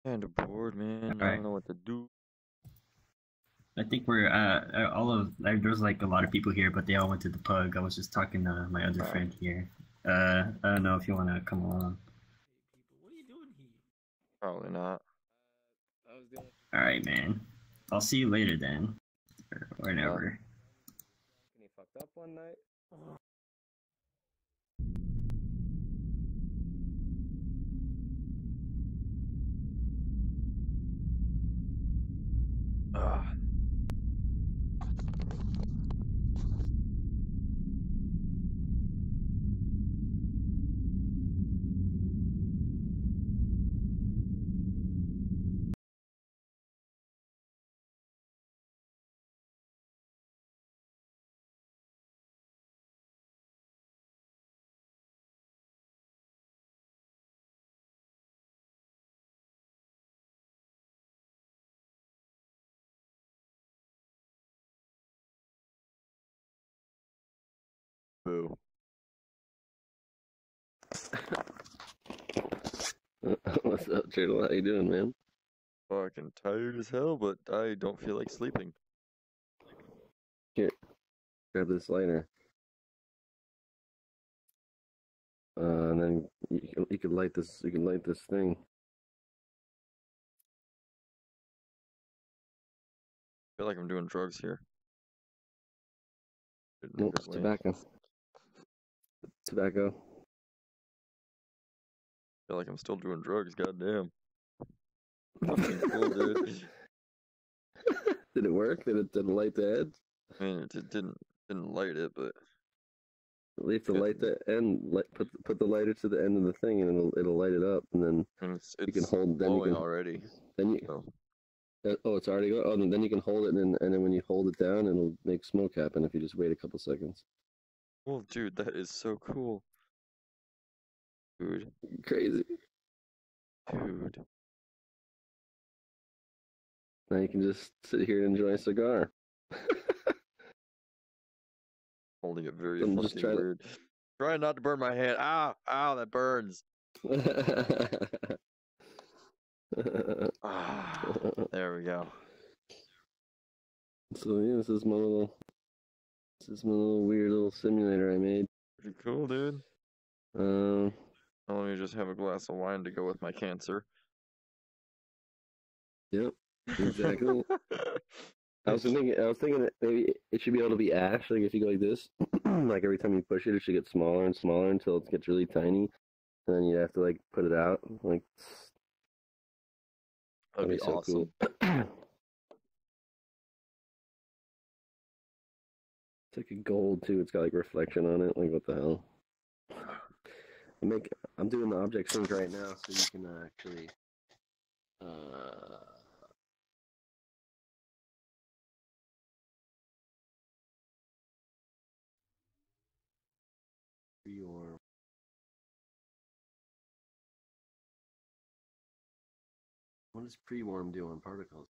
Kinda bored, man. I don't know what to do. I think we're there's like a lot of people here, but they all went to the pug. I was just talking to my other friend here. I don't know if you want to come along. What are you doing here? Probably not. All right, man. I'll see you later then, or whenever. He fucked up one night. Boo. What's up, Turtle? How you doing, man? Fucking tired as hell, but I don't feel like sleeping. Here, grab this lighter. And then you can light this. You can light this thing. I feel like I'm doing drugs here. Nope, it's tobacco. Tobacco. I feel like I'm still doing drugs. Goddamn. Fucking cool, dude. Did it work? Did it light the end? I mean, it didn't light it, but You have to light the end. Put the lighter to the end of the thing, and it'll light it up, and then you can hold. Then you glowing can already. Then you. Oh, it's already going. Oh, then you can hold it, and then when you hold it down, it'll make smoke happen if you just wait a couple seconds. Well, dude, that is so cool. Dude. Crazy. Dude. Now you can just sit here and enjoy a cigar. Holding it very I'm fucking just trying weird. Trying not to burn my hand. Ow! Ow, that burns. There we go. So yeah, this is my little weird little simulator I made. Pretty cool, dude. Let me just have a glass of wine to go with my cancer. Yep, exactly. I was thinking that maybe it should be able to be ash. Like if you go like this, like every time you push it, it should get smaller and smaller until it gets really tiny, and then you'd have to like put it out. Like that'd be so awesome. Cool. It's like a gold too. It's got like reflection on it. Like what the hell? I'm doing the object sync right now, so you can actually. Pre-warm. What does pre-warm do on particles?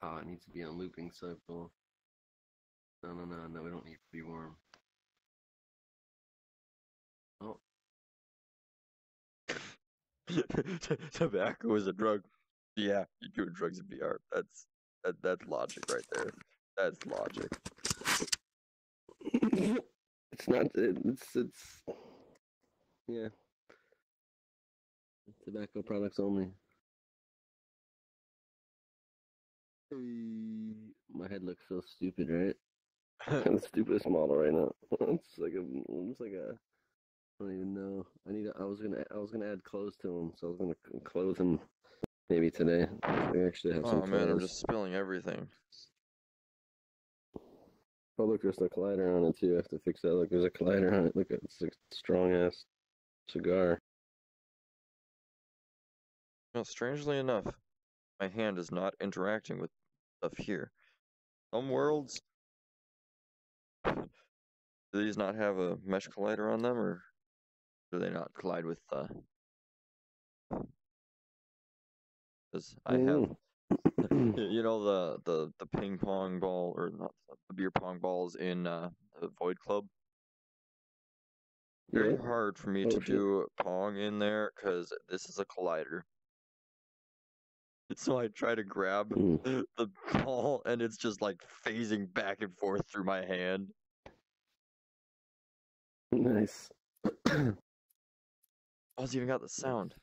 Oh, it needs to be on looping cycle. No, we don't need pre-warm. Oh. Tobacco is a drug. Yeah, you're doing drugs in VR. That's logic right there. That's logic. It's not. It's. Yeah. Tobacco products only. My head looks so stupid, right? I'm the stupidest model right now. It's like a. I don't even know. I was gonna add clothes to him, so I was gonna clothe him maybe today. I actually have some Oh man, I'm clothes. just spilling everything. Oh look, there's a collider on it too. I have to fix that. Look, there's a collider on it. Look, it's a strong ass cigar. Well, strangely enough, my hand is not interacting with stuff here. Some worlds, do these not have a mesh collider on them, or do they not collide with? Because I have, you know, the ping pong ball, or not the beer pong balls in the Void Club. Very hard for me to do pong in there because this is a collider. So I try to grab the ball, and it's just like phasing back and forth through my hand. Nice. Oh, it's even got the sound.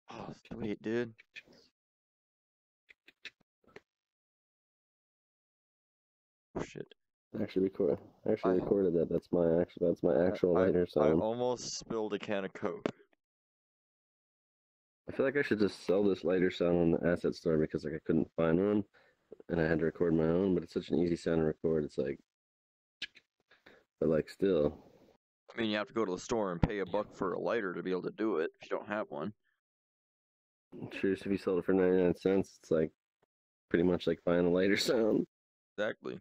Oh, sweet, dude. Oh, shit. I actually recorded that. That's my actual lighter I sound. almost spilled a can of Coke. I feel like I should just sell this lighter sound on the asset store because like I couldn't find one, and I had to record my own. But it's such an easy sound to record. It's like, but like still. I mean, you have to go to the store and pay $1 for a lighter to be able to do it if you don't have one. True, so if you sold it for 99 cents, it's like pretty much like buying a lighter sound. Exactly.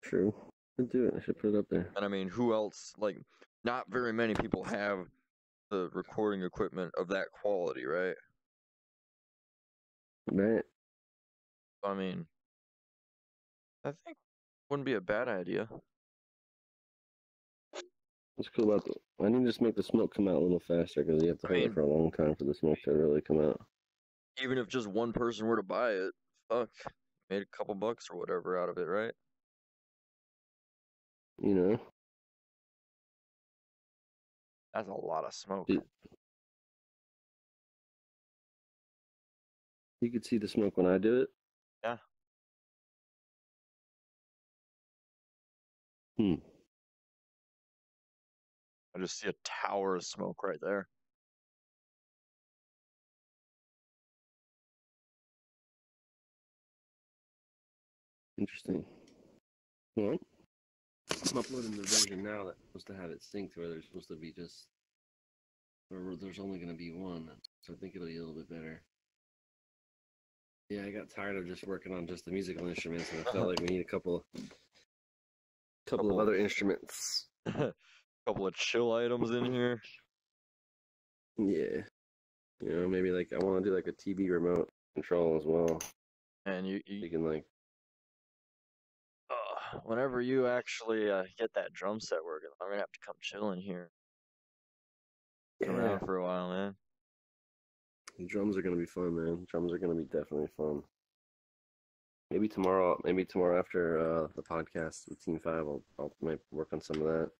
True. I should do it. I should put it up there. And I mean, who else? Like, not very many people have the recording equipment of that quality, right? Right. I mean, I think wouldn't be a bad idea. What's cool about I need to just make the smoke come out a little faster because you have to hold it for a long time for the smoke to really come out. Even if just one person were to buy it, fuck, made a couple bucks or whatever out of it, right? You know? That's a lot of smoke. You could see the smoke when I do it. Yeah. I just see a tower of smoke right there. Interesting. Well, I'm uploading the version now that's supposed to have it synced where there's supposed to be just, or there's only going to be one. So I think it'll be a little bit better. Yeah, I got tired of just working on just the musical instruments, and I felt like we need a couple of other instruments. Couple of chill items in here. Yeah. You know, maybe like I want to do like a TV remote control as well. And you can like. Whenever you actually get that drum set working, I'm gonna have to come chill in here. Come around for a while, man. The drums are gonna be fun, man. Drums are gonna be definitely fun. Maybe tomorrow after the podcast with Team 5, I'll might work on some of that.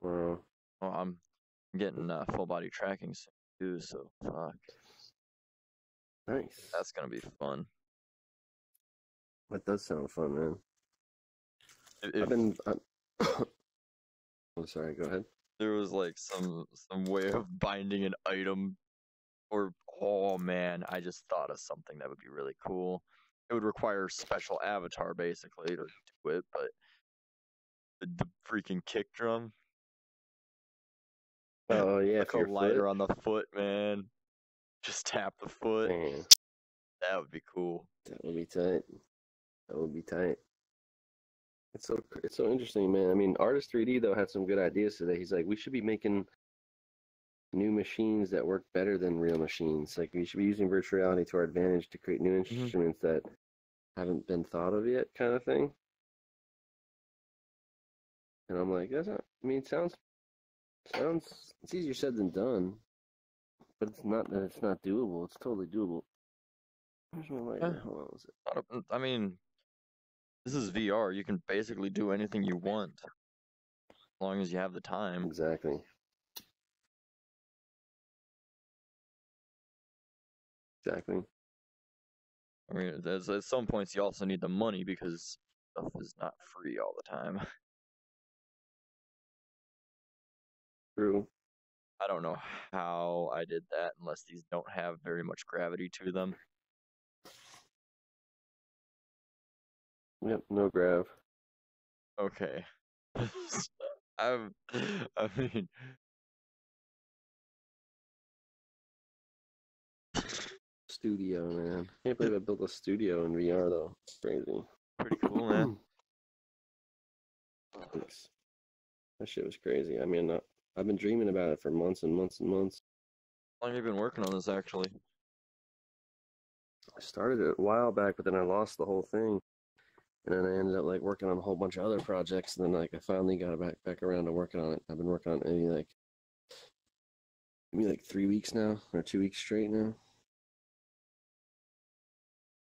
Well, I'm getting full body tracking soon too, so fuck. Nice. That's gonna be fun. That does sound fun, man. I'm sorry. Go ahead. There was like some way of binding an item, or oh man, I just thought of something that would be really cool. It would require special avatar basically to do it, but the freaking kick drum. Oh yeah, Put a lighter on the foot, man. Just tap the foot. Man. That would be cool. That would be tight. That would be tight. It's so interesting, man. I mean, Artist 3D though had some good ideas today. He's like, we should be making new machines that work better than real machines. Like, we should be using virtual reality to our advantage to create new instruments that haven't been thought of yet, kind of thing. And I'm like, that's not. I mean, it sounds. It's easier said than done, but it's not that it's not doable. It's totally doable. Where's my lighter? Hold on, was it? I mean, this is VR. You can basically do anything you want, as long as you have the time. Exactly. Exactly. I mean, at some points you also need the money because stuff is not free all the time. True. I don't know how I did that unless these don't have very much gravity to them. Yep, no grav. Okay. I mean, studio, man. Can't believe I built a studio in VR though. It's crazy. Pretty cool, man. Thanks. That shit was crazy. I mean, I've been dreaming about it for months and months and months. How long have you been working on this, actually? I started it a while back, but then I lost the whole thing. And then I ended up like working on a whole bunch of other projects, and then like I finally got back around to working on it. I've been working on it maybe like 3 weeks now, or 2 weeks straight now.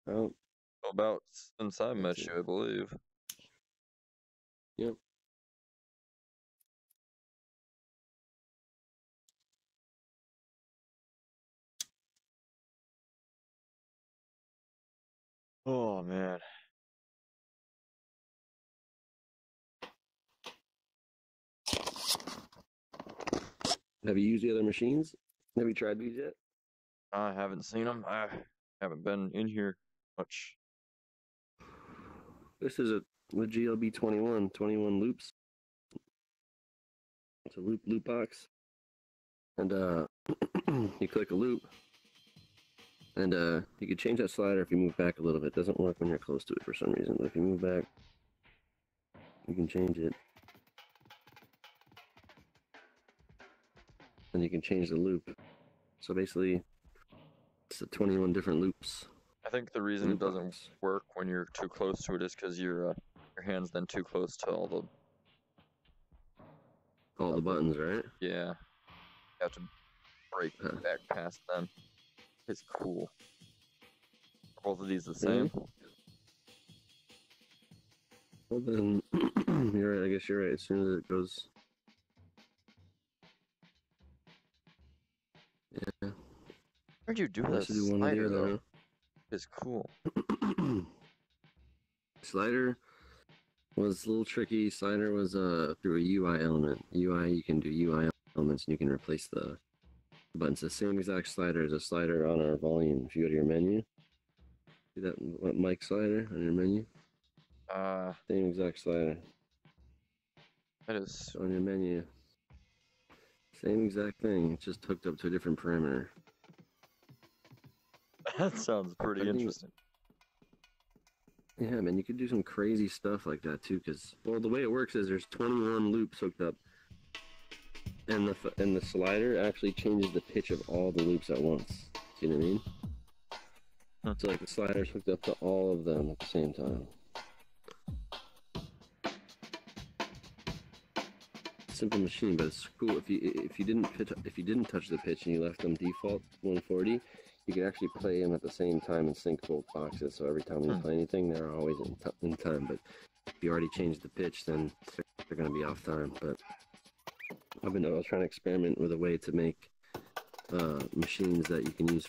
Oh. About since I met you, I believe. Yep. Oh man. Have you used the other machines? Have you tried these yet? I haven't seen them. I haven't been in here much. This is the GLB 21 loops. It's a loop box. And you click a loop. And you can change that slider if you move back a little bit. It doesn't work when you're close to it for some reason. But if you move back, you can change it. And you can change the loop. So basically, loops, 21 different loops. I think the reason it doesn't work when you're too close to it is because your hand's then too close to all the buttons, right? Yeah. You have to break back past them. It's cool. Are both of these the same? Well then, you're right. I guess you're right. As soon as it goes, yeah. Where'd you do Let's this? do one or the Slider, other. though. Huh? It's cool. Slider was a little tricky. Slider was through a UI element. UI, you can do UI elements and you can replace the buttons. The same exact slider as a slider on our volume. If you go to your menu, see that mic slider on your menu? Same exact slider. That is on your menu. Same exact thing. It's just hooked up to a different parameter. That sounds pretty interesting. Yeah, man, you could do some crazy stuff like that too. Because well, the way it works is there's 21 loops hooked up, and the slider actually changes the pitch of all the loops at once. See what I mean? So like the slider's hooked up to all of them at the same time. Simple machine, but it's cool. If you didn't touch the pitch and you left them default 140, you could actually play them at the same time and sync both boxes. So every time you play anything, they're always in time. But if you already changed the pitch, then they're going to be off time. But I was trying to experiment with a way to make machines that you can use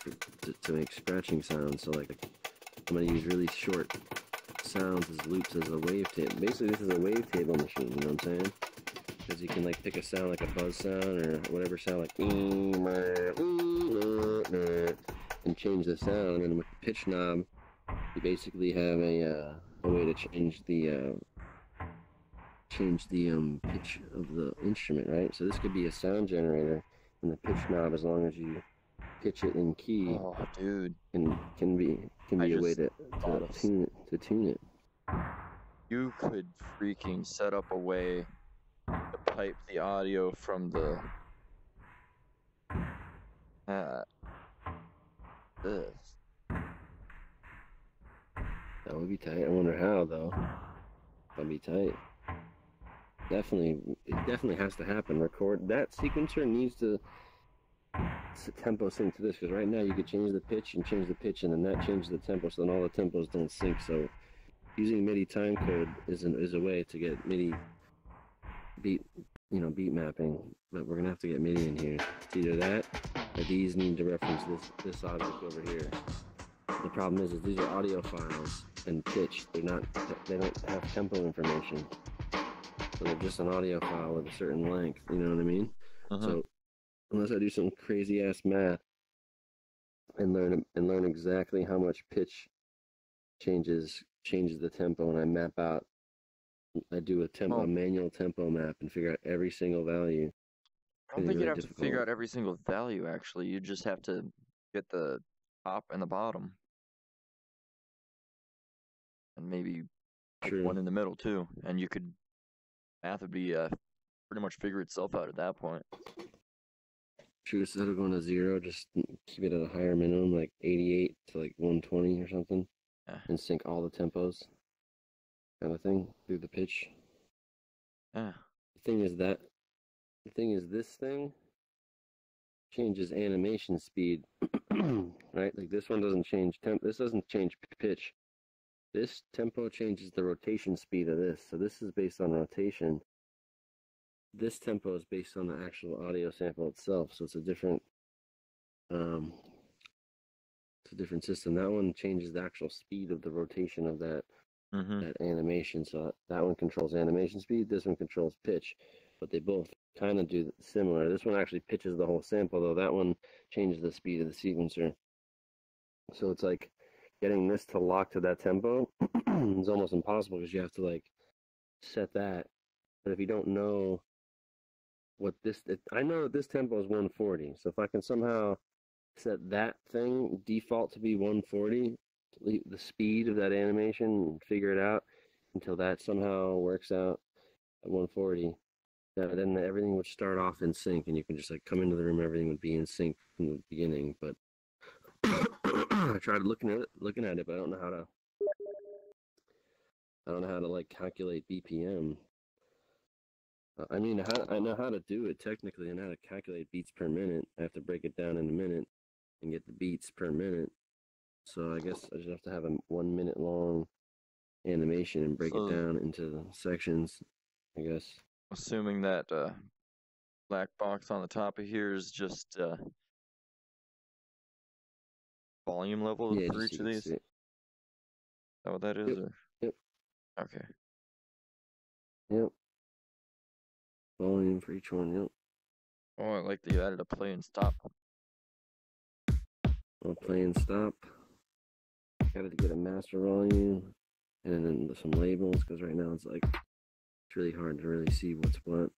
to make scratching sounds. So like I'm going to use really short sounds as loops as a wavetable. Basically, this is a wavetable machine. You know what I'm saying? Because you can like pick a sound like a buzz sound or whatever sound like and change the sound, and with the pitch knob you basically have a way to change the pitch of the instrument, right? So this could be a sound generator, and the pitch knob, as long as you pitch it in key, can be a way to tune it. You could freaking set up a way to pipe the audio from the this. That would be tight. I wonder how though. That'd be tight. It definitely has to happen. Record that sequencer needs to tempo sync to this, because right now you could change the pitch, and then that changes the tempo, so then all the tempos don't sync. So using MIDI timecode is a way to get MIDI beat mapping, but we're gonna have to get MIDI in here. It's either that or these need to reference this object over here. The problem is these are audio files and pitch. They don't have tempo information. So they're just an audio file with a certain length, you know what I mean? So unless I do some crazy ass math and learn exactly how much pitch changes the tempo, and I map out, I do a manual tempo map and figure out every single value. I don't think you'd have to figure out every single value, actually. You just have to get the top and the bottom. And maybe one in the middle, too. And math would be pretty much figure itself out at that point. True, instead of going to 0, just keep it at a higher minimum, like 88 to like 120 or something. Yeah. And sync all the tempos. Kind of thing through the pitch. Yeah. The thing is this thing changes animation speed, right? Like this one doesn't change this doesn't change pitch. This tempo changes the rotation speed of this. So this is based on rotation. This tempo is based on the actual audio sample itself. So it's a different system. That one changes the actual speed of the rotation of that animation. So that one controls animation speed, this one controls pitch, but they both kind of do similar. This one actually pitches the whole sample, though that one changes the speed of the sequencer. So it's like getting this to lock to that tempo is almost impossible, because you have to like set that. But if you don't know what I know that this tempo is 140, so if I can somehow set that thing default to be 140, the speed of that animation, and figure it out until that somehow works out at 140, then everything would start off in sync, and you can just like come into the room, everything would be in sync from the beginning. But I tried looking at it, but I don't know how to. I don't know how to like calculate BPM. I mean, I know how to do it technically. I know how to calculate beats per minute. I have to break it down in a minute and get the beats per minute. So I guess I just have to have a 1 minute long animation and break it down into sections, I guess. Assuming that black box on the top of here is just volume level Yeah, for just each so of you can these? see Is it. that what that is? Yep. Or? Yep. Okay. Yep. Volume for each one, yep. Oh, I like that you added a play and stop. I'll play and stop. Got to get a master volume and then some labels because right now it's like it's really hard to really see what's what.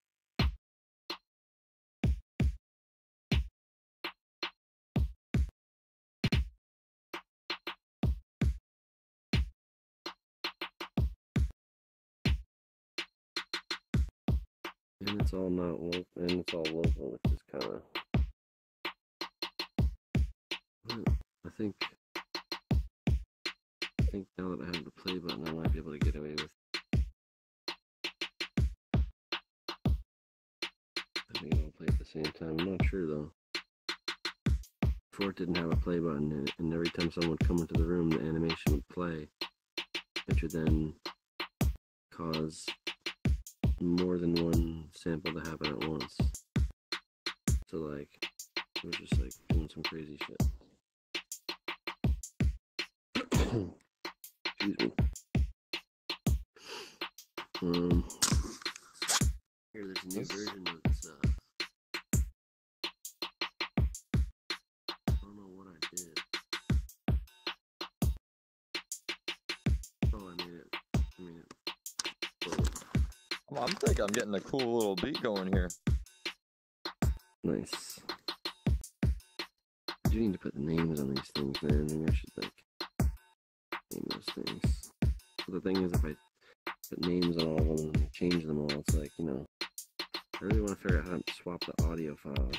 And it's all not local, and it's all local, which is kind of. I think now that I have the play button, I might be able to get away with. I think I'll play at the same time. I'm not sure though. Before it didn't have a play button, and every time someone would come into the room, the animation would play, which would then cause more than one sample to happen at once. So like, it was just like doing some crazy shit. Excuse me. Here, there's a new version of this. I don't know what I did. Oh, I made it. Well, I'm thinking I'm getting a cool little beat going here. Nice. I do need to put the names on these things, man. Maybe I should like name those things. But the thing is, if I put names on all of them and change them all, it's like, you know, I really want to figure out how to swap the audio files.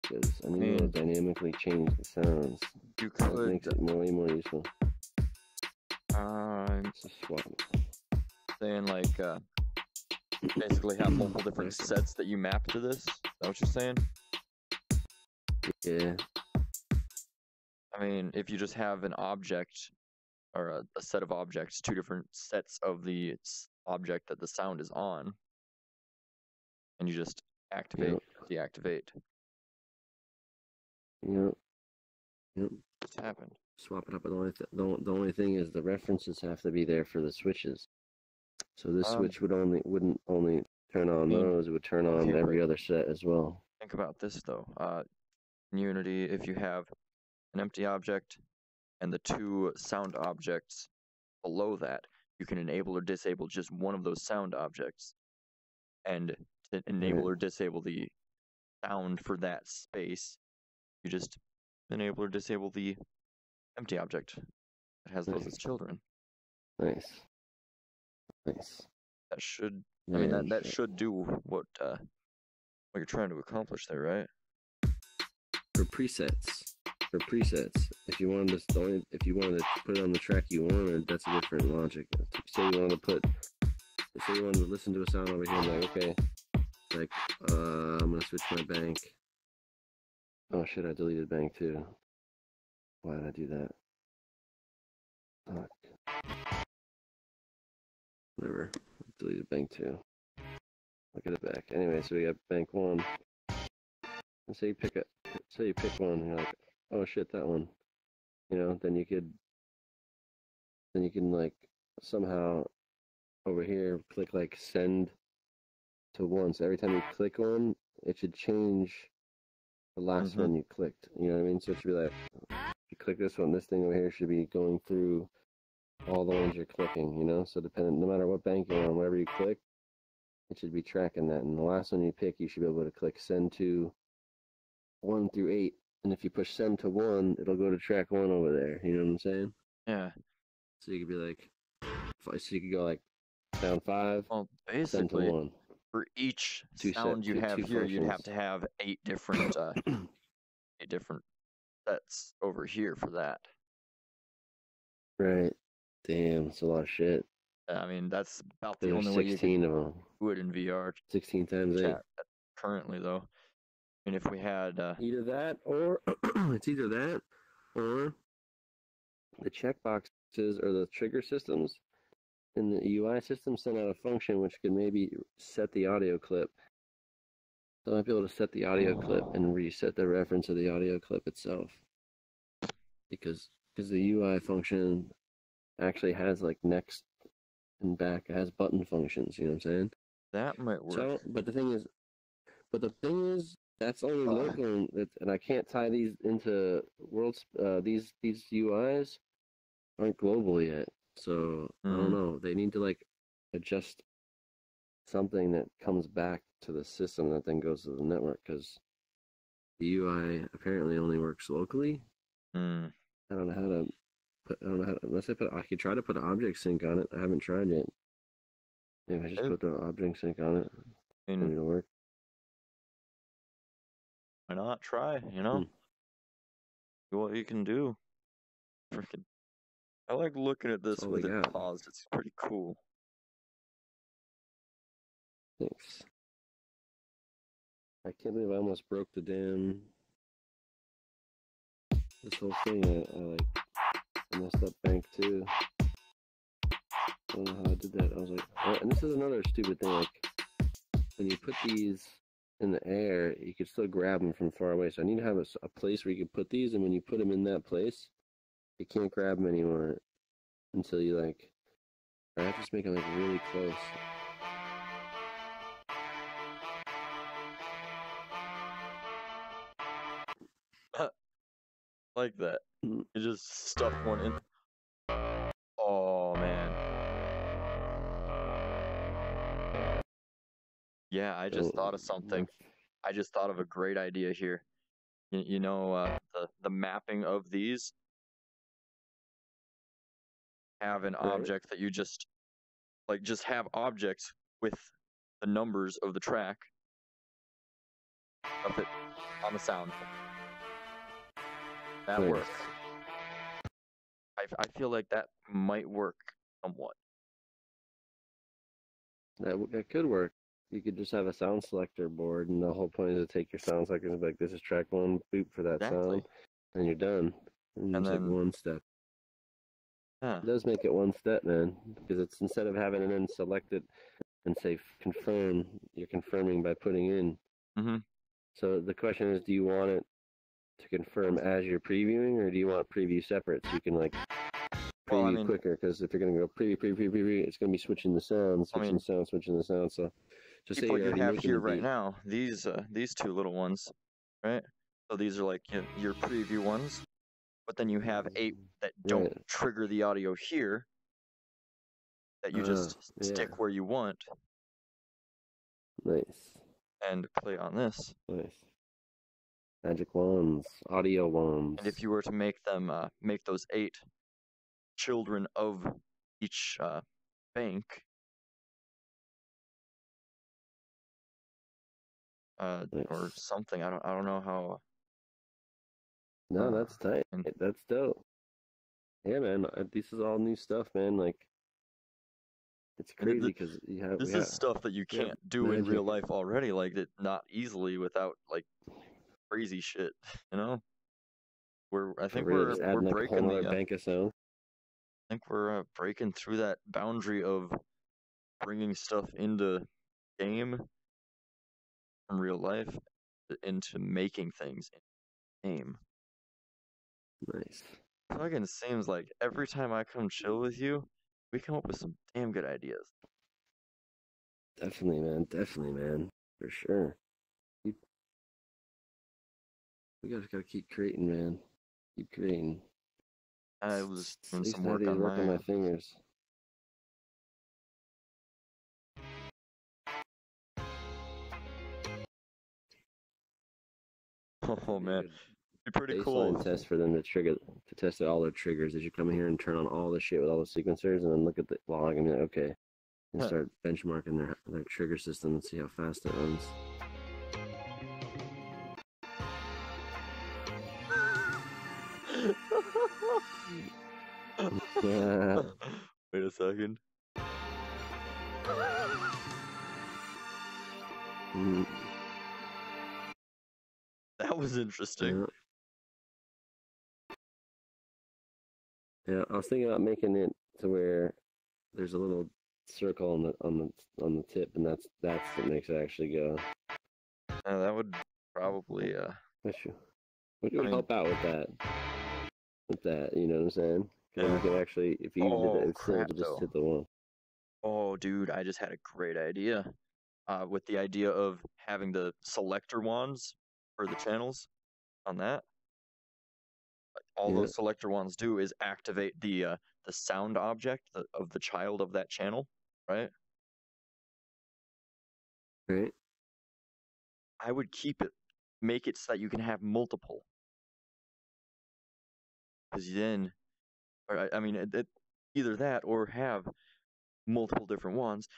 Because I need to dynamically change the sounds. You could. That makes it way more useful. Just swap. Saying like, basically have multiple different sets that you map to this. Is that what you're saying? Yeah. I mean, if you just have an object or a set of objects, two different sets of the object that the sound is on, and you just activate, deactivate. Yep. What's happened? Swap it up. The only thing is the references have to be there for the switches. So this switch wouldn't only turn on those; it would turn on every other set as well. Think about this though. In Unity, if you have an empty object and the two sound objects below that, you can enable or disable just one of those sound objects, and to enable or disable the sound for that space, you just enable or disable the empty object that has those as children. Nice. That should, I mean, that should do what you're trying to accomplish there, right? For presets, if you wanted to put it on the track you wanted, that's a different logic. Say you wanted to listen to a sound over here, and like, okay, like, I'm gonna switch my bank. Oh shit, I deleted bank too. Why did I do that? Fuck. Whatever. Deleted bank 2. I'll get it back. Anyway, so we got bank 1. And say you pick one, and you're like, oh shit, that one. You know, then you can like somehow over here click like send to 1. So every time you click one, it should change the last one you clicked. You know what I mean? So it should be like, if you click this one, this thing over here should be going through all the ones you're clicking, you know? So no matter what bank you're on, whatever you click, it should be tracking that. And the last one you pick, you should be able to click send to 1 through 8. And if you push send to 1, it'll go to track 1 over there. You know what I'm saying? Yeah. So you could be like, so you could go like sound 5, well, send to basically, 1. For each sound you have here, you'd have to have 8 different sets over here for that. Right. Damn, it's a lot of shit. I mean, that's about the There's only way you 16 can of them. do it in VR. 16 times 8. Chat currently, though. And if we had either that or it's either that or the checkboxes or the trigger systems in the UI system send out a function which could maybe set the audio clip. So I might be able to set the audio clip and reset the reference of the audio clip itself. Because the UI function actually has like next and back, it has button functions, you know what I'm saying? that might work. So, but the thing is, that's only local, and I can't tie these into worlds. These UIs aren't global yet, so I don't know. They need to like adjust something that comes back to the system that then goes to the network, because the UI apparently only works locally. I don't know how to put. I don't know how to, unless I could try to put an object sync on it. I haven't tried yet. Maybe I just put the object sync on it. Maybe it'll work. Why not try? You know, see what you can do. Freaking, I like looking at this with it paused. It's pretty cool. Thanks. I can't believe I almost broke the damn. This whole thing. I messed up bank too. I don't know how I did that. I was like, and this is another stupid thing. Like, when you put these in the air, you can still grab them from far away. So I need to have a place where you can put these, and when you put them in that place, you can't grab them anymore until you like. I have to just make them like really close. Like that. You just stuff one in. Oh man. Yeah, I just thought of something. I just thought of a great idea here. You know, the mapping of these have an object that you just have objects with the numbers of the track of it on the sound. That works. I feel like that might work somewhat. That could work. You could just have a sound selector board, and the whole point is to take your sound selector and be like, this is track 1, boop for that sound, and you're done. And it's like one step. It does make it one step, man, because it's instead of having it then select it and say confirm, you're confirming by putting in. So the question is, do you want it to confirm as you're previewing, or do you want preview separate so you can like preview quicker? Because if you're going to go preview, it's going to be switching the sound, switching the sound. So just say what you have here right now, these two little ones, right? So these are like your preview ones, but then you have 8 that don't trigger the audio here, that you just stick where you want. Nice. And play on this. Nice. Magic wands, audio wands. And if you were to make them, make those 8 children of each bank, or something. I don't know how. No, that's tight. That's dope. Yeah, man. This is all new stuff, man. Like, it's crazy because you have. This is stuff that you can't do in real life already. Like, not easily without like crazy shit. You know. I think we're breaking the bank of sound. I think we're breaking through that boundary of bringing stuff into game from real life into making things in game. Nice. Fucking seems like every time I come chill with you, we come up with some damn good ideas. Definitely, man. Definitely, man. For sure. We gotta keep creating, man. Keep creating. I was doing some work on my fingers. Oh man, be pretty cool. cool. Test for them to test all their triggers. As you come here and turn on all the shit with all the sequencers, and then look at the log and be like, okay, and start benchmarking their trigger system and see how fast it runs. Yeah. Wait a second. Mm. That was interesting. Yeah, I was thinking about making it to where there's a little circle on the tip, and that's what makes it actually go. That would probably Which would help out with that. You know what I'm saying? Because you can actually, if you did it, it's still just hit the one. Oh, dude, I just had a great idea. With the idea of having the selector wands for the channels on that. All those selector wands do is activate the sound object of the child of that channel, right? Right. I would make it so that you can have multiple. Because then, or I mean, either that or have multiple different ones.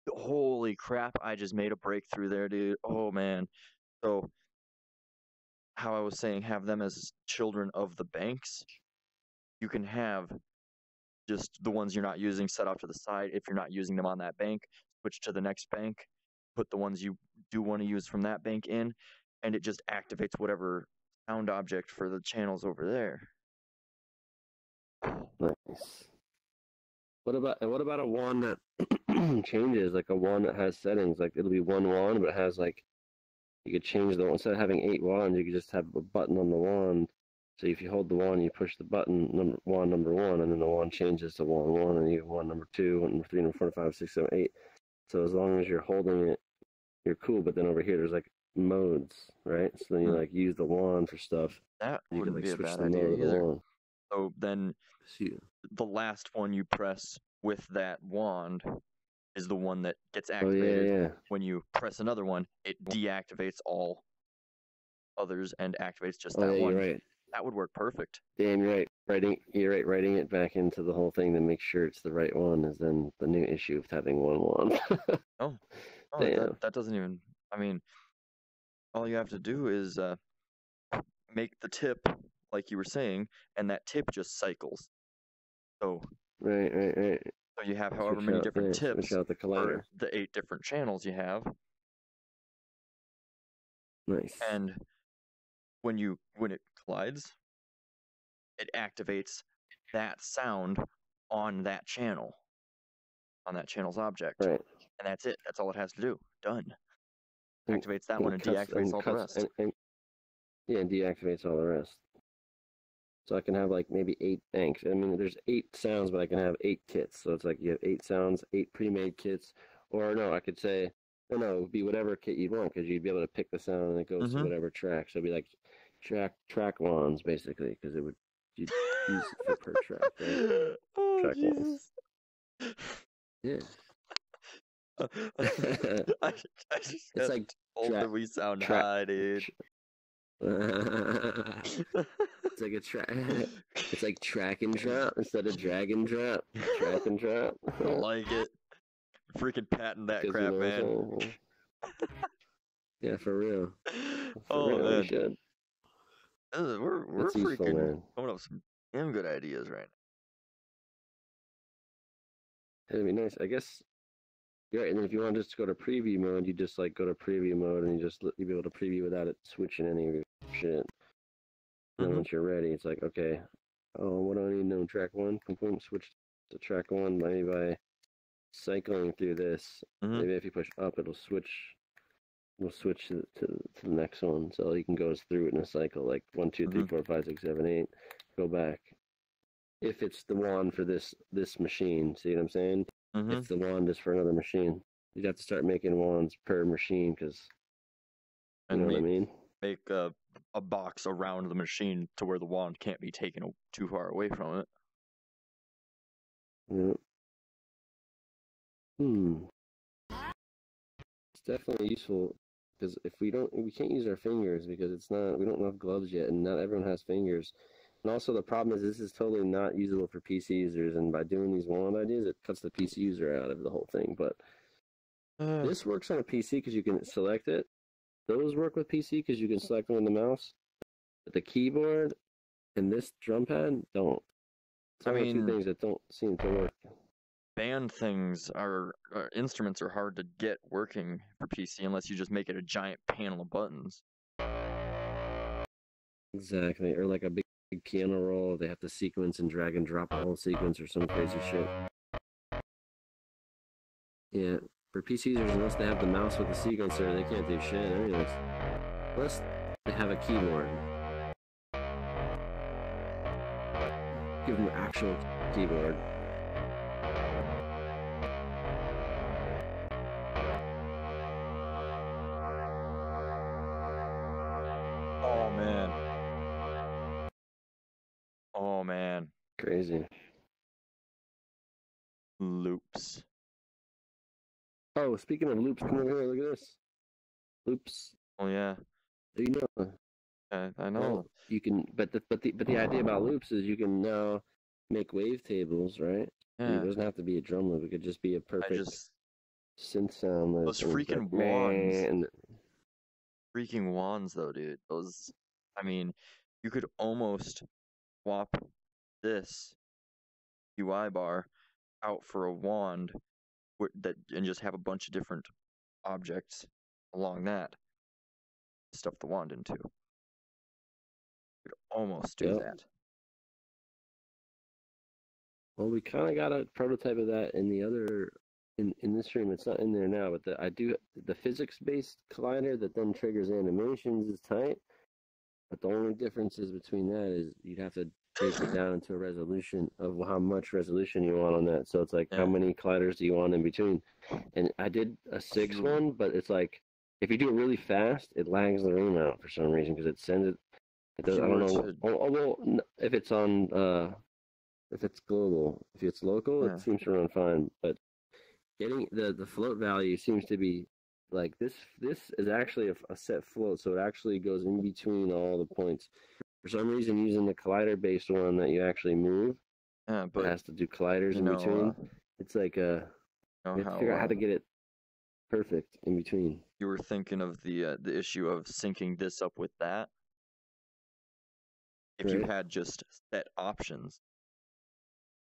Holy crap, I just made a breakthrough there, dude. Oh, man. So, how I was saying, have them as children of the banks. You can have just the ones you're not using set off to the side. If you're not using them on that bank, switch to the next bank, put the ones you do want to use from that bank in, and it just activates whatever sound object for the channels over there. Nice. What about a wand that changes, like a wand that has settings? Like it'll be one wand, but it has like you could change the instead of having 8 wands, you could just have a button on the wand. So if you hold the wand, you push the button number one, and then the wand changes to wand 1, and you have wand number 2, wand number 3, number 4, 5, 6, 7, 8. So as long as you're holding it, you're cool. But then over here, there's like modes, right? So then you like use the wand for stuff. That you wouldn't can like be a switch bad the idea mode of the either. wand. So then, the last one you press with that wand is the one that gets activated. yeah. When you press another one, it deactivates all others and activates just Oh, that yeah, one. you're right. That would work perfect. Damn, you're right. You're right. Writing it back into the whole thing to make sure it's the right one is then the new issue of having one wand. Oh, Damn. that doesn't even. I mean, all you have to do is make the tip like you were saying, and that tip just cycles. So Right. So you have however Switch many out- different yeah, tips switch out the collider. for the 8 different channels you have. Nice. And when it collides, it activates that sound on that channel, on that channel's object. Right. And that's it. That's all it has to do. Done. And- Activates that and one and cuts- deactivates all the cuts- rest. Yeah, and deactivates all the rest. So I can have like maybe 8 banks. I mean, there's 8 sounds, but I can have 8 kits. So it's like you have 8 sounds, 8 pre-made kits. Or no, I could say, no, it would be whatever kit you'd want because you'd be able to pick the sound and it goes to whatever track. So it'd be like track wands basically because you'd use it for per track. Right? Oh, track Jesus. wands. Yeah. I just It's got like told that we sound high, dude. It's like a track. It's like track and drop instead of drag and drop. Track and drop. I like it. Freaking patent that 'Cause, crap, you know, man. Yeah, for real. Oh, real, we man. should. We're That's useful, freaking man. coming up with some damn good ideas right It'd be nice. I guess you're right. And then if you want to just go to preview mode, you just like go to preview mode and you'll be able to preview without it switching any of your shit. And then once you're ready, it's like, okay, oh, what do I need to know? Track 1, complete switch to track 1 maybe by cycling through this. Maybe if you push up, it'll switch. We'll switch to the next one, so you can go through it in a cycle, like 1, 2, 3, 4, 5, 6, 7, 8. Go back. If it's the wand for this machine, see what I'm saying? If the wand is for another machine, you'd have to start making wands per machine, because you know what I mean. Make a box around the machine to where the wand can't be taken too far away from it. Yeah. It's definitely useful because if we can't use our fingers because we don't have gloves yet, and not everyone has fingers. And also the problem is this is totally not usable for PC users, and by doing these wand ideas, it cuts the PC user out of the whole thing. But this works on a PC because you can select it. Those work with PC because you can select them with the mouse. But the keyboard and this drum pad don't. It's one of the two things that don't seem to work. Band things instruments are hard to get working for PC unless you just make it a giant panel of buttons. Exactly, or like a big piano roll. They have to sequence and drag and drop a whole sequence or some crazy shit. Yeah, for PC users, unless they have the mouse with the sequencer, they can't do shit. Anyways, unless they have a keyboard. Give them an actual keyboard. Oh man. Oh man. Crazy. Loops. Oh, speaking of loops, come over here. Look at this. Loops. Oh yeah. You know. I know. Well, you can, but the idea about loops is you can now make wavetables, right? Yeah. It doesn't have to be a drum loop. It could just be a perfect synth sound. Those freaking wands. Freaking wands, though, dude. Those. I mean, you could almost swap this UI bar out for a wand and just have a bunch of different objects along that. Stuff the wand into. You could almost do that. Well, we kind of got a prototype of that in the other in this stream. It's not in there now, but the physics-based collider that then triggers animations is tight. But the only difference is between that is you'd have to break it down into a resolution of how much resolution you want on that. So it's like how many colliders do you want in between? And I did a 6 one, but it's like if you do it really fast, it lags the room out for some reason because it sends it. It does, I don't know. Well, if it's on if it's global, if it's local, it seems to run fine. But getting the float value seems to be like this is actually a set float, so it actually goes in between all the points. For some reason, using the collider based one that you actually move, but it has to do colliders in between. It's like you have to figure out how to get it perfect in between. You were thinking of the issue of syncing this up with that. If you had just set options,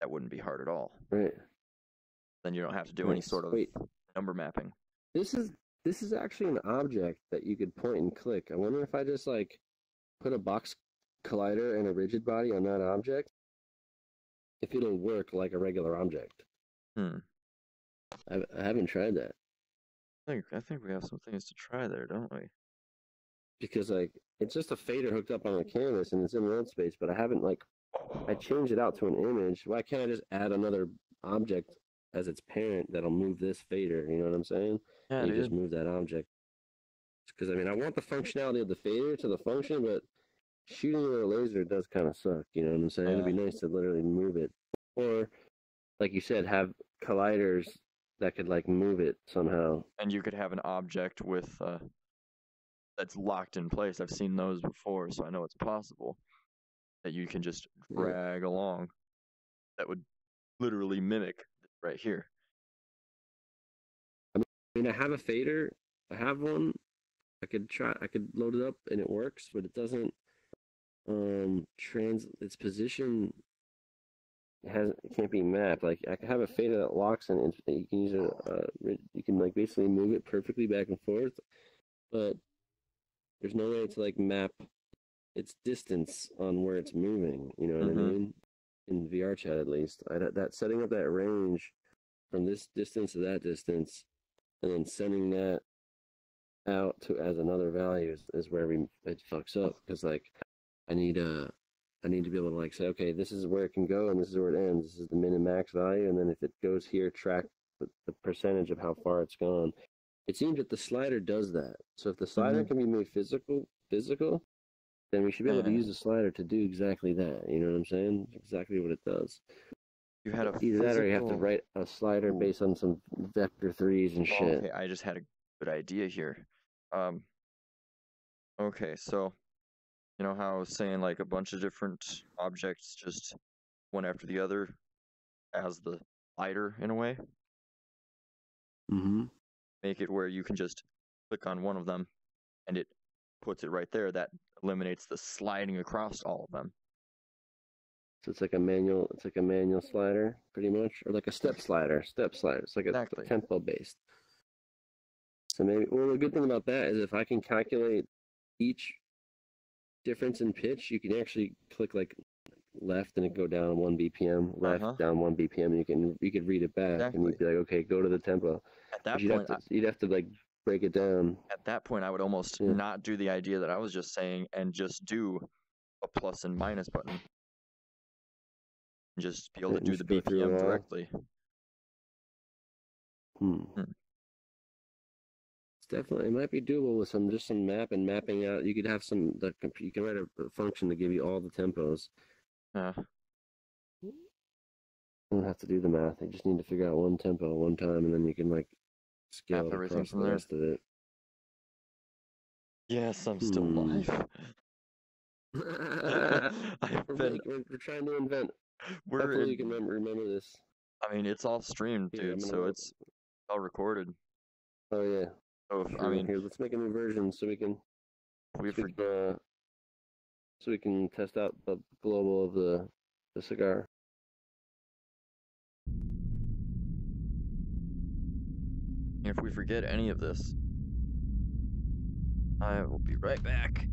that wouldn't be hard at all. Right. Then you don't have to do any sort of number mapping. This is actually an object that you could point and click. I wonder if I just like put a box collider and a rigid body on that object, if it'll work like a regular object. I haven't tried that. I think we have some things to try there, don't we? Because like it's just a fader hooked up on a canvas and it's in world space, but I changed it out to an image. Why can't I just add another object as its parent that'll move this fader? You know what I'm saying? Yeah, and you just move that object. Because I mean, I want the functionality of the fader to the function, but shooting with a laser does kind of suck. You know what I'm saying? It'd be nice to literally move it, or like you said, have colliders that could like move it somehow. And you could have an object with that's locked in place. I've seen those before, so I know it's possible that you can just drag along. That would literally mimic right here. I mean, I have a fader. I have one. I could load it up and it works, but it doesn't its position it can't be mapped. Like I can have a fader that locks and you can use you can like basically move it perfectly back and forth, but there's no way to like map its distance on where it's moving. You know what I mean? In VRChat, at least, that setting up that range from this distance to that distance, and then sending that out to as another value is where it fucks up. Because like I need to be able to like say, okay, this is where it can go and this is where it ends. This is the min and max value, and then if it goes here, track the percentage of how far it's gone. It seems that the slider does that. So if the slider can be made physical, then we should be able to use the slider to do exactly that. You know what I'm saying? Exactly what it does. You had either that, or you have to write a slider based on some vector 3s and shit. Okay, I just had a good idea here. Okay, so you know how I was saying like a bunch of different objects just one after the other as the slider in a way? Make it where you can just click on one of them and it puts it right there. That eliminates the sliding across all of them. So it's like a manual. It's like a manual slider, pretty much, or like a step slider. Step slider. It's like a tempo based. So maybe. Well, the good thing about that is if I can calculate each difference in pitch, you can actually click like left and it go down 1 BPM, left down 1 BPM, and you could read it back and you'd be like, okay, go to the tempo. At that But you'd have to like break it down. At that point, I would almost not do the idea that I was just saying and just do a plus and minus button. And just be able to do the BPM directly. It's definitely, it might be doable with some mapping out. You could have you can write a function to give you all the tempos. Yeah. You don't have to do the math. You just need to figure out one tempo one time, and then you can like scale it across the rest of it. Yes, I'm still alive. We're trying to invent. Hopefully you can remember this. I mean, it's all streamed, dude, so it's all recorded. Oh yeah. So I mean, here, let's make a new version so we can. So we can test out the global of the cigar. If we forget any of this, I will be right back.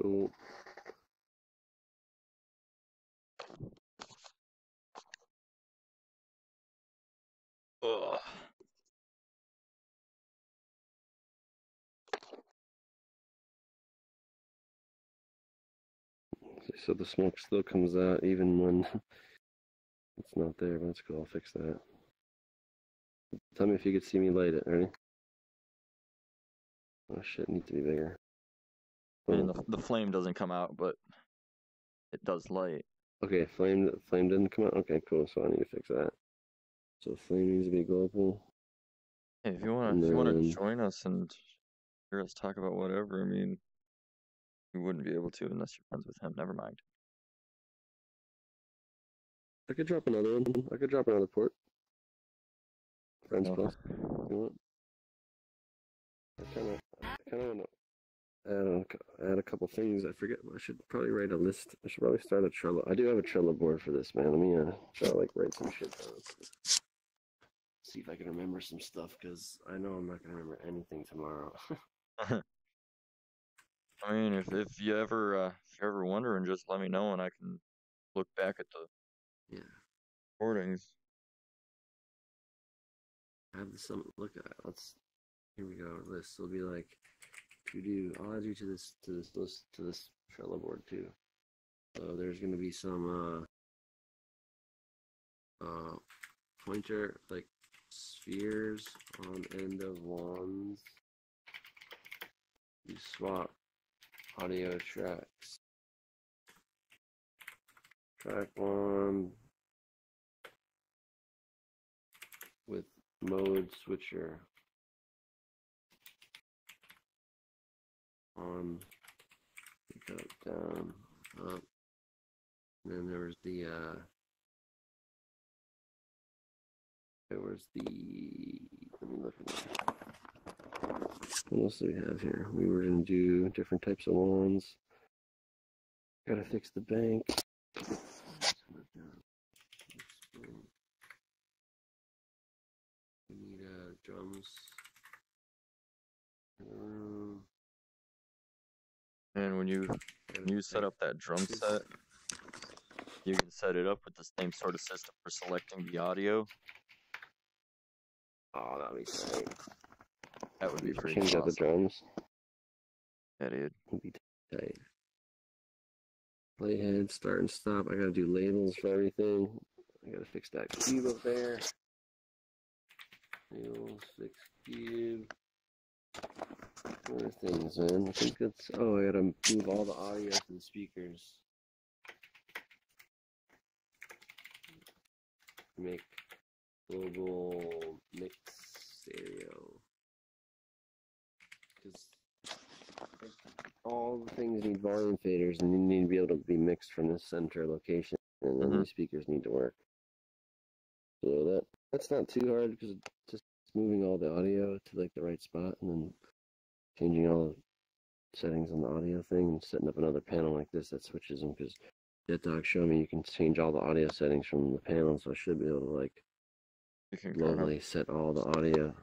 Cool. Ugh. So the smoke still comes out even when it's not there, but that's cool. I'll fix that. Tell me if you could see me light it. Ready? Oh shit, needs to be bigger. I mean, the flame doesn't come out, but it does light. Okay, flame didn't come out. Okay, cool. So I need to fix that. So flame needs to be global. Hey, if you wanna join us and hear us talk about whatever, I mean, you wouldn't be able to unless you're friends with him. Never mind. I could drop another one. I could drop another port. Friends plus. You want? I kind of want to add a couple things. I forget. I should probably write a list. I should probably start a Trello. I do have a Trello board for this, man. Let me try to like write some shit down. See if I can remember some stuff, because I know I'm not gonna remember anything tomorrow. I mean, if you ever wondering, just let me know and I can look back at the recordings. I have some look at. Here we go. List will be like to do. I'll add you to this list, to this Trello board too. So there's gonna be some pointer like spheres on end of wands. You swap audio tracks. Track 1 with mode switcher on, pick up, down, up. And then there was the let me look at that. What else do we have here? We were gonna do different types of wands. Gotta fix the bank. We need drums. And when you set up that drum set, you can set it up with the same sort of system for selecting the audio. Oh, that'd be tight. That would be pretty Change out the drums. Yeah, dude. Would be tight. Playhead, start and stop. I gotta do labels for everything. I gotta fix that cube up there. Wheels, fix cube. Other things, man. I think that's. Oh, I gotta move all the audio to the speakers. Make global mix stereo. Because all the things need volume faders and they need to be able to be mixed from this center location, and then these speakers need to work. So that's not too hard because just moving all the audio to like the right spot and then changing all the settings on the audio thing and setting up another panel like this that switches them, because JetDog showed me you can change all the audio settings from the panel, so I should be able to like globally set all the audio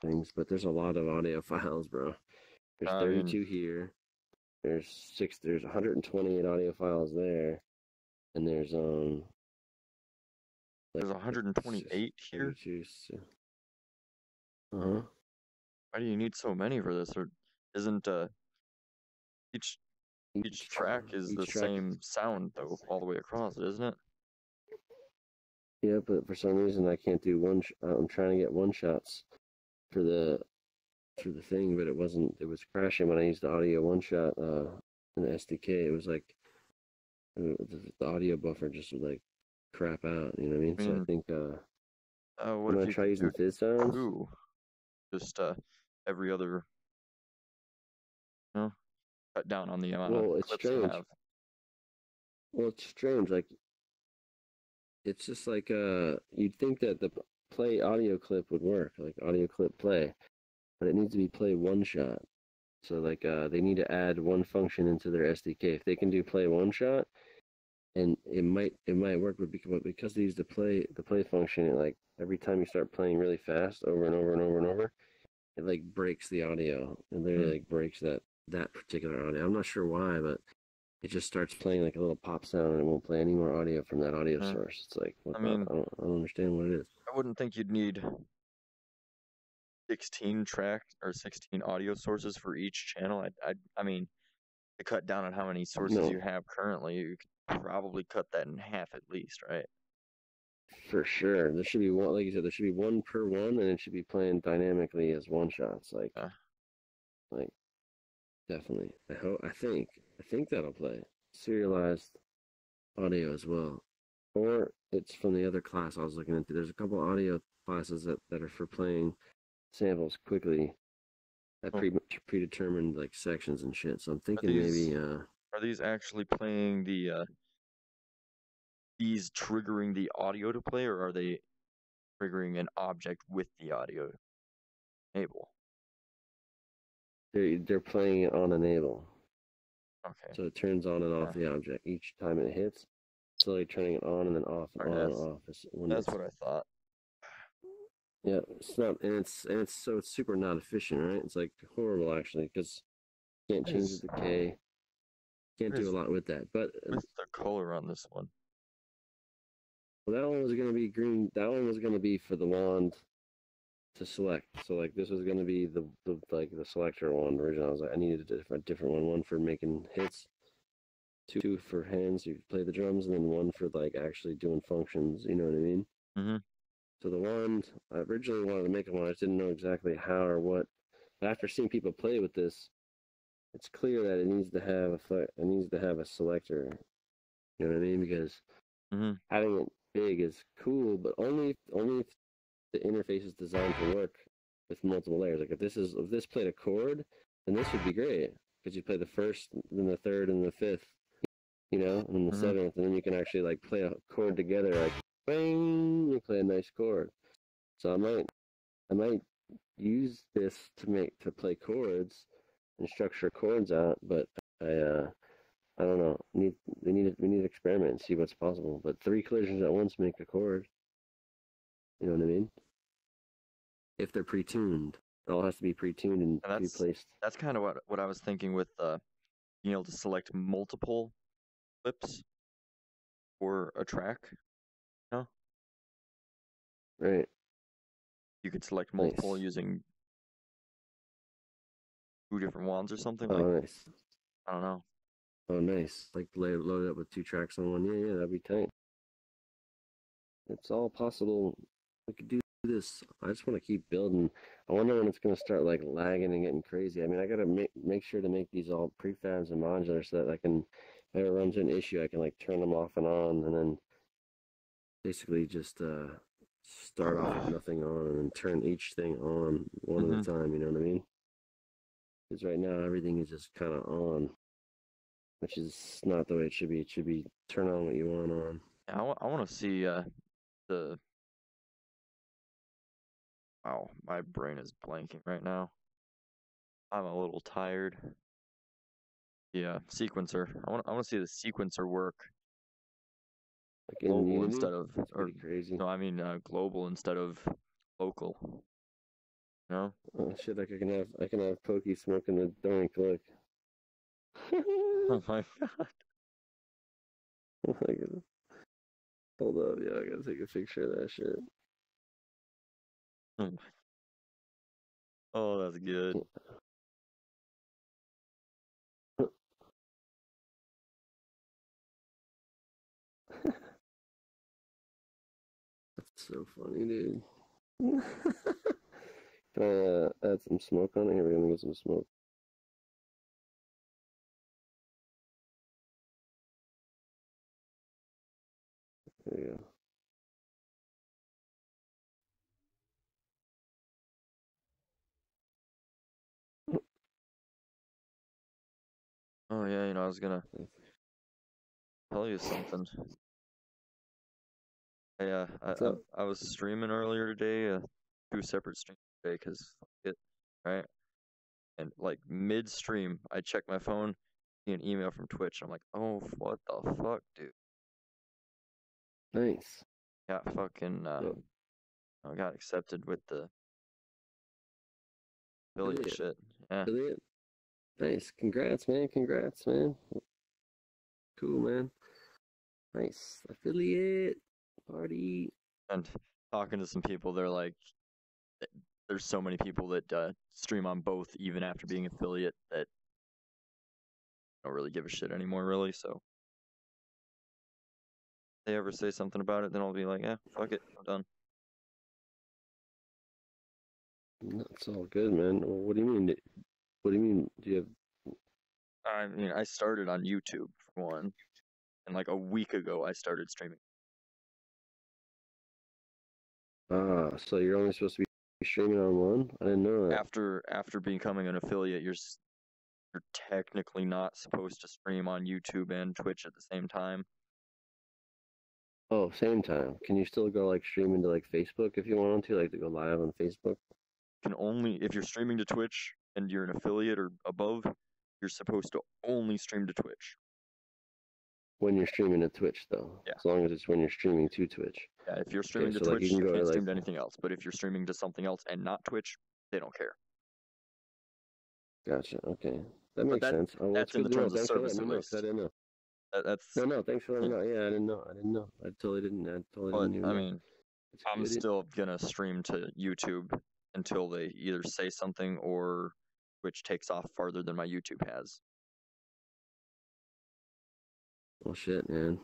things. But there's a lot of audio files, bro. There's 32 here. There's 128 audio files there, and there's 128 here. Uh-huh. Why do you need so many for this? Or isn't each track is the same sound though all the way across it, isn't it? Yeah, but for some reason I can't do I'm trying to get one shots for the thing, but it was crashing when I used the audio one shot in the SDK. It was like the audio buffer just would like crap out, you know what I mean? So I think I'm what gonna if you try could using do fizz sounds. Just every other, cut down on the amount Well, of it's clips you strange. have. Well, it's strange. Like, it's just like you'd think that the play audio clip would work, like audio clip play, but it needs to be play one shot. So like they need to add one function into their SDK. If they can do play one shot, and it might work, but because they use the play function, it, like every time you start playing really fast over and over and over and over, it like breaks the audio. It literally like breaks that particular audio. I'm not sure why, but it just starts playing like a little pop sound, and it won't play any more audio from that audio source. It's like, I don't understand what it is. I wouldn't think you'd need 16 track or 16 audio sources for each channel. I mean, to cut down on how many sources you have currently, you could probably cut that in half at least, right? For sure, there should be one. Like you said, there should be one per one, and it should be playing dynamically as one shots. Like definitely. I think that'll play serialized audio as well, or it's from the other class I was looking into. There's a couple audio classes that are for playing samples quickly at predetermined like sections and shit. So I'm thinking maybe are these actually playing the these triggering the audio to play, or are they triggering an object with the audio enable? They're playing it on enable. Okay. So it turns on and off the object each time it hits, slowly turning it on and then off and on and off. That's what I thought. Yeah, it's not, and it's super not efficient, right? It's like horrible actually, because you can't change the decay, can't do a lot with that. But what's the color on this one? Well, that one was gonna be green. That one was gonna be for the wand to select. So like this was gonna be the selector wand original. I was like, I needed a different one for making hits, two for hands you play the drums, and then one for like actually doing functions. You know what I mean? Mm-hmm. So the wand, I originally wanted to make one. I just didn't know exactly how or what. But after seeing people play with this, it's clear that it needs to have a selector. You know what I mean? Because having it big is cool, but only if the interface is designed to work with multiple layers. Like if this played a chord, then this would be great because you play the first, then the third, and the fifth, and then the seventh, and then you can actually like play a chord together, like bang, you play a nice chord. So I might use this to play chords and structure chords out, but I don't know. We need to experiment and see what's possible. But 3 collisions at once make a chord. You know what I mean? If they're pre-tuned, it all has to be pre-tuned and pre-placed. That's kind of what I was thinking with being able to select multiple clips for a track. No. Right. You could select multiple using 2 different wands or something. Nice. I don't know. Oh, nice. Like load it up with 2 tracks on one. Yeah, that'd be tight. It's all possible. We could do this. I just want to keep building. I wonder when it's gonna start like lagging and getting crazy. I mean, I gotta make sure to make these all prefabs and modular so that I can, if it runs into an issue, I can like turn them off and on, and then basically just start off with nothing on and then turn each thing on one at a time. You know what I mean? Because right now everything is just kind of on, which is not the way it should be. It should be turn on what you want on. Yeah, I want to see the. Wow, my brain is blanking right now. I'm a little tired. Yeah, sequencer. I want to see the sequencer work. Like in Global Unity? instead of, That's or pretty crazy. no, I mean global instead of local. No. Oh shit! Like I can have Pokey smoking the darn click. Oh my god. Oh my god. Hold up, yeah, I gotta take a picture of that shit. Oh, that's good. That's so funny, dude. Can I add some smoke on it? Here, we're gonna get some smoke. There you go. Oh yeah, I was gonna tell you something. Yeah, I was streaming earlier today, 2 separate streams today, cause fuck it, right? And like mid-stream, I check my phone, see an email from Twitch. I'm like, oh, what the fuck, dude? Nice. Got fucking I got accepted with the affiliate shit. Yeah. Affiliate? Nice. Congrats, man. Congrats, man. Cool, man. Nice. Affiliate party. And talking to some people, they're like, there's so many people that stream on both, even after being affiliate, that don't really give a shit anymore, really. So if they ever say something about it, then I'll be like, yeah, fuck it, I'm done. That's all good, man. Well, what do you mean? What do you mean? Do you have? I mean, I started on YouTube for one, and like a week ago, I started streaming. Ah, so you're only supposed to be streaming on one? I didn't know that. After becoming an affiliate, you're technically not supposed to stream on YouTube and Twitch at the same time. Oh, same time. Can you still go like stream into like Facebook if you want to, like to go live on Facebook? Can only if you're streaming to Twitch and you're an affiliate or above, you're supposed to only stream to Twitch. When you're streaming to Twitch, though. Yeah. As long as it's when you're streaming to Twitch. Yeah, if you're streaming to so, Twitch, like, you can go can't to, stream like, to anything else. But if you're streaming to something else and not Twitch, they don't care. Gotcha. Okay, that makes sense. Oh, That's in the terms of service, at at least. I didn't know. That's No, thanks for letting me know. Yeah, I didn't know. I totally didn't. But even I know. mean, I'm still gonna stream to YouTube until they either say something or Twitch takes off farther than my YouTube has. Oh shit, man!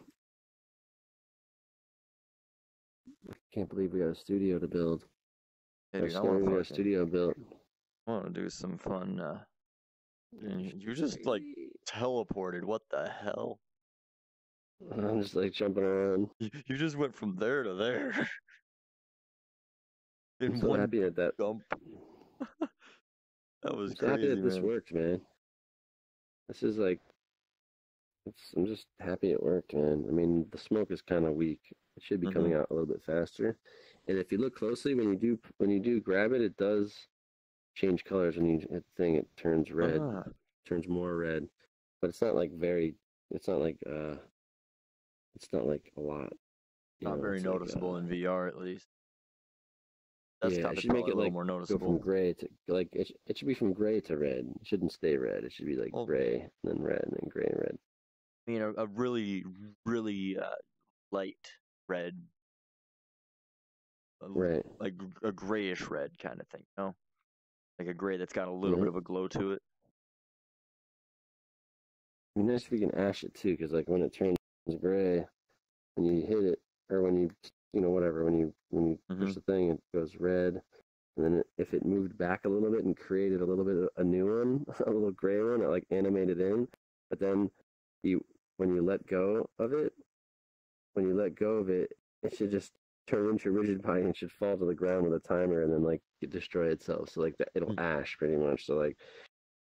I can't believe we got a studio to build. Hey, I dude, I swear want we got a to studio built. I want to do some fun. You just like teleported. What the hell? I'm just like jumping around. You just went from there to there. I'm so happy at that. Jump. That was I'm so crazy, happy that this man. worked, man. This is like, I'm just happy it worked, man. I mean, the smoke is kind of weak. It should be coming out a little bit faster. And if you look closely, when you do grab it, it does change colors. When you hit the thing, it turns red, turns more red. But it's not like it's not like a lot. Not very noticeable in VR, at least. That's yeah, it should make it like more noticeable. Go from gray to like it should be from gray to red. It shouldn't stay red. It should be like gray and then red and then gray and red. I mean, a really, really light red, right? Like a grayish red kind of thing, you know? Like a gray that's got a little bit of a glow to it. It'd be nice if we can ash it too, because like when it turns gray, when you hit it or when you whatever. When you push the thing, it goes red. And then if it moved back a little bit and created a little bit of a new one, a little gray one, it like animated in. But then when you let go of it, it should just turn into a rigid body and it should fall to the ground with a timer and then like destroy itself. So like it'll ash pretty much. So like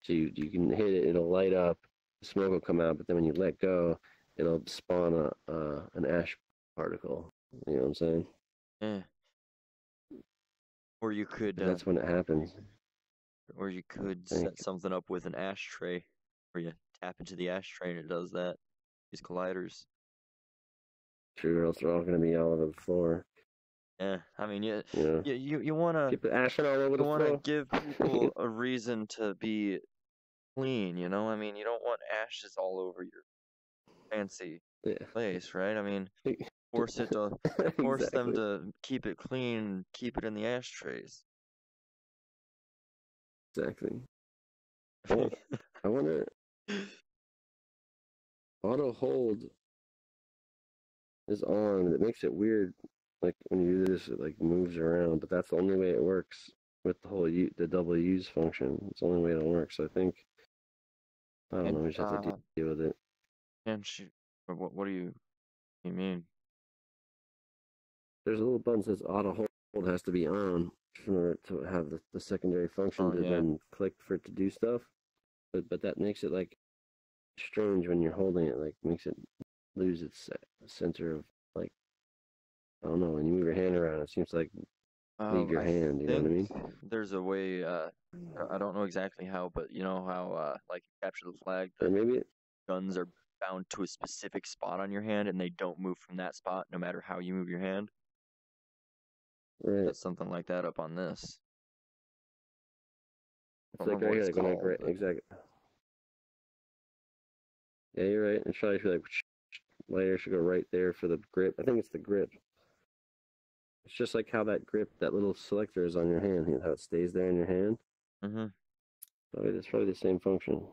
you can hit it, it'll light up, the smoke will come out, but then when you let go, it'll spawn an ash particle. You know what I'm saying? Yeah. Or you could. That's when it happens. Or you could set something up with an ashtray, where you tap into the ashtray and it does that. These colliders. True, or else they're all going to be all over the floor. Yeah, I mean, you Yeah. want to keep it ashing all over the want floor. to give people a reason to be clean. You know, I mean, you don't want ashes all over your fancy place, right? I mean, force them to keep it clean, keep it in the ashtrays. Exactly. I wonder. Auto hold is on. It makes it weird. Like when you do this, it like moves around. But that's the only way it works with the whole the double use function. It's the only way it'll work. So I think I don't know. We just have to deal with it. And what do you mean? There's a little button that says auto hold has to be on in order to have the secondary function to then click for it to do stuff. But that makes it like strange when you're holding it. Like makes it lose its center of like I don't know. When you move your hand around, it seems like leave your hand. You know what I mean? There's a way. I don't know exactly how, but you know how like you capture the flag. Or maybe guns are bound to a specific spot on your hand, and they don't move from that spot no matter how you move your hand. Right. That's something like that up on this. It's like right here, like when I grab, exactly. Yeah, you're right. It's probably like later should go right there for the grip. I think it's the grip. It's just like how that grip, that little selector is on your hand. How it stays there in your hand. It's probably the same function.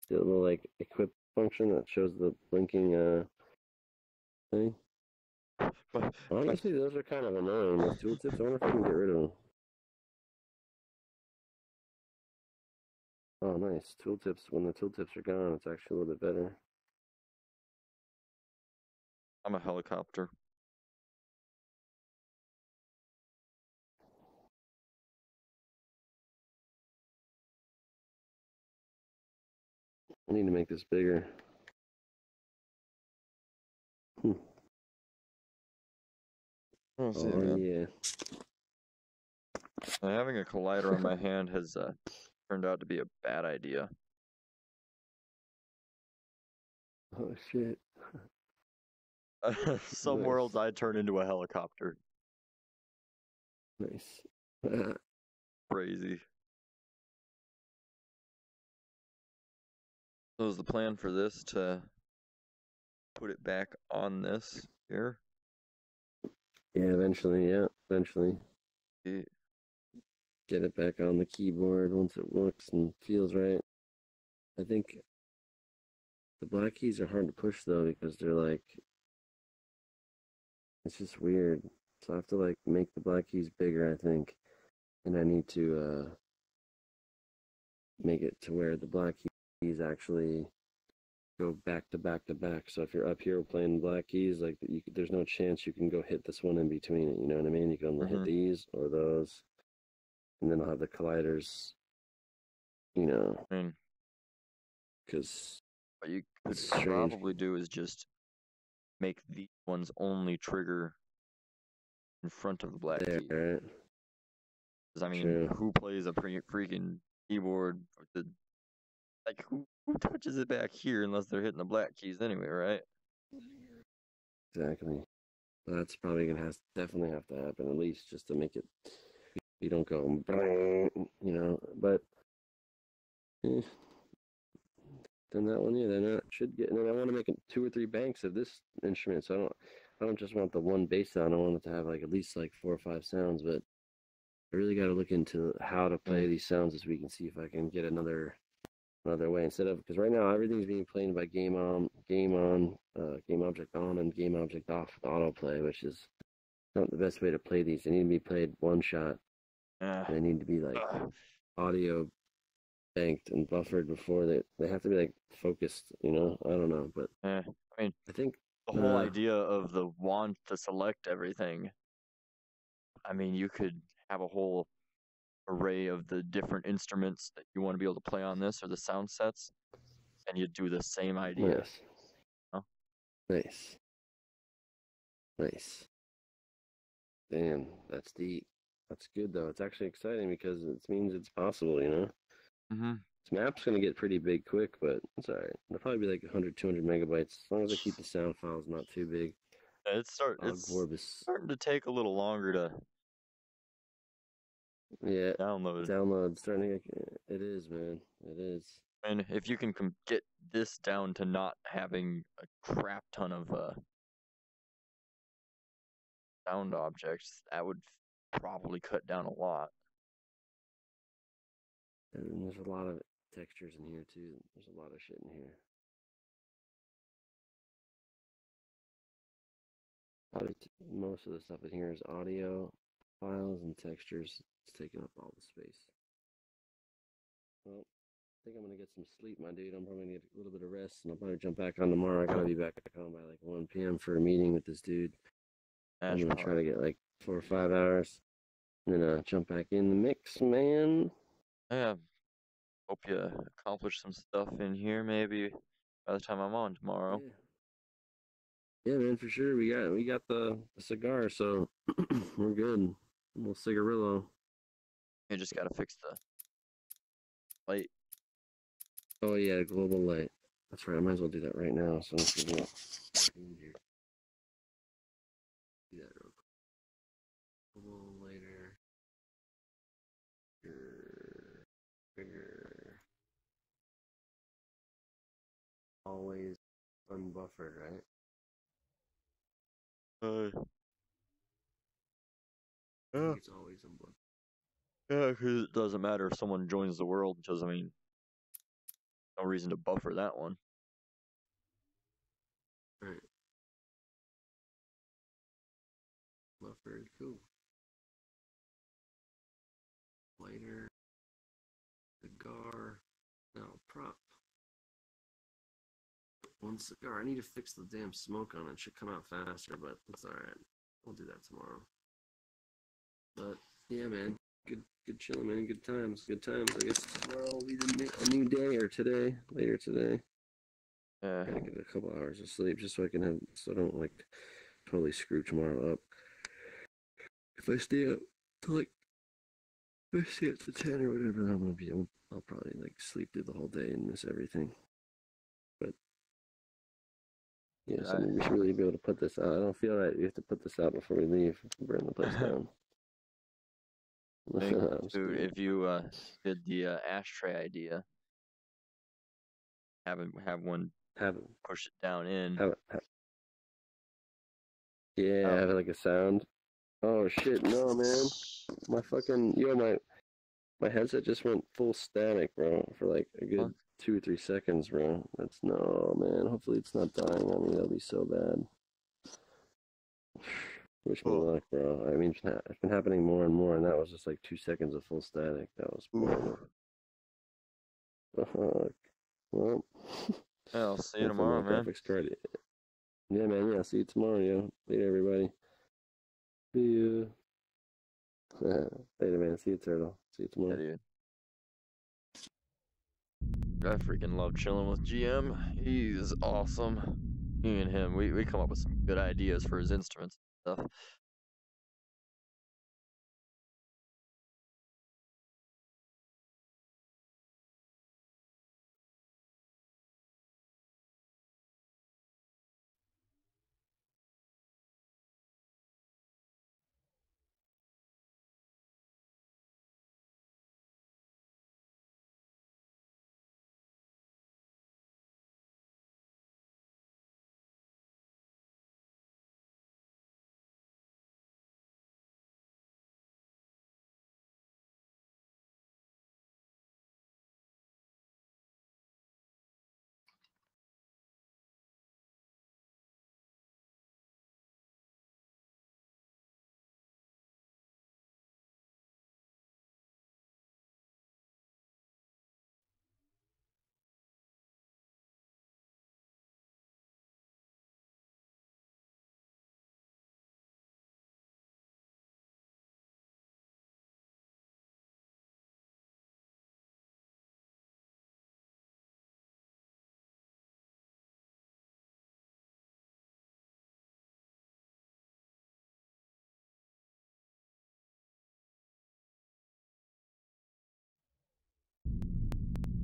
The little like equip function that shows the blinking thing. Honestly, those are kind of annoying. Those tooltips. I wonder if I can get rid of them. Oh, nice. Tooltips. When the tooltips are gone, it's actually a little bit better. I'm a helicopter. I need to make this bigger. Oh, yeah. Having a collider on my hand has turned out to be a bad idea. Oh shit. Some worlds I turn into a helicopter. Nice. Crazy. So is the plan for this to put it back on this here? Yeah, eventually, eventually. Yeah. Get it back on the keyboard once it looks and feels right. I think the black keys are hard to push though because they're like, it's just weird. So I have to like make the black keys bigger, I think. And I need to make it to where the black keys actually go back to back to back. So if you're up here playing black keys, like there's no chance you can go hit this one in between it. You know what I mean? You can only hit these or those, and then I'll have the colliders. You know, because what you could probably do is just make these ones only trigger in front of the black key. Right? Because I mean, who plays a freaking keyboard with the like who touches it back here unless they're hitting the black keys anyway, right? Exactly. That's probably gonna definitely have to happen at least just to make it. You don't go, you know. But then that one, yeah, then I should get. And then I want to make 2 or 3 banks of this instrument, so I don't just want the one bass sound. I want it to have like at least like 4 or 5 sounds. But I really got to look into how to play these sounds this week and see if I can get another way instead of, because right now everything's being played by game object on and game object off with autoplay, which is not the best way to play these. They need to be played one shot. They need to be like audio banked and buffered before they have to be like focused. You know, I don't know, but I mean, I think the whole idea of the wand to select everything. I mean, you could have a whole array of the different instruments that you want to be able to play on this or the sound sets, and you do the same idea. Nice. Huh? Nice. Nice. Damn, that's deep. That's good though. It's actually exciting because it means it's possible, you know? Mm-hmm. This map's gonna get pretty big quick, but it's alright. It'll probably be like 100, 200 megabytes, as long as I keep the sound files not too big. It's starting to take a little longer to download. Download starting to it is, man. It is. And if you can get this down to not having a crap ton of sound objects, that would probably cut down a lot. And there's a lot of textures in here too. There's a lot of shit in here. Probably most of the stuff in here is audio files and textures. It's taking up all the space. Well, I think I'm gonna get some sleep, my dude. I'm probably gonna get a little bit of rest, and I'll probably jump back on tomorrow. I gotta be back home by like 1 p.m. for a meeting with this dude. I'm gonna try to get like 4 or 5 hours, and then jump back in the mix, man. Yeah. Hope you accomplish some stuff in here maybe by the time I'm on tomorrow. Yeah, man, for sure. We got the cigar, so we're good. A little cigarillo. You just gotta fix the light. Oh yeah, global light. That's right. I might as well do that right now. So let's do that. Do that real quick. Global lighter. Bigger. Always unbuffered, right? Yeah. It's always unbuffered. Yeah, because it doesn't matter if someone joins the world, because, I mean, no reason to buffer that one. Right. Buffered, cool. Lighter. Cigar. Now, prop. One cigar. I need to fix the damn smoke on it. It should come out faster, but it's alright. We'll do that tomorrow. But, yeah, man. Good chilling, man. Good times. Good times. I guess tomorrow will be a new day, or today. Later today. Gotta get a couple hours of sleep just so I can have, so I don't like totally screw tomorrow up. If I stay up till like, if I stay up to 10 or whatever, I'll probably like sleep through the whole day and miss everything. But yeah, so we should really be able to put this out. I don't feel right. We have to put this out before we leave. Burn the place down. Dude, if you did the ashtray idea, have one push it down in. Have it like a sound. Oh shit, no man. My fucking my headset just went full static, bro, for like a good 2 or 3 seconds, bro. That's no man. Hopefully it's not dying on me. That'll be so bad. Wish me luck, bro. I mean, it's been happening more and more, and that was just like 2 seconds of full static. That was horrible. Fuck. Well, yeah, I'll see you tomorrow, man. Graphics card. Yeah, man. Yeah, see you tomorrow, yo. Later, everybody. See ya. Later, man. See you, Turtle. See you tomorrow. Yeah, dude. I freaking love chilling with GM. He's awesome. Me and him, we come up with some good ideas for his instruments and stuff.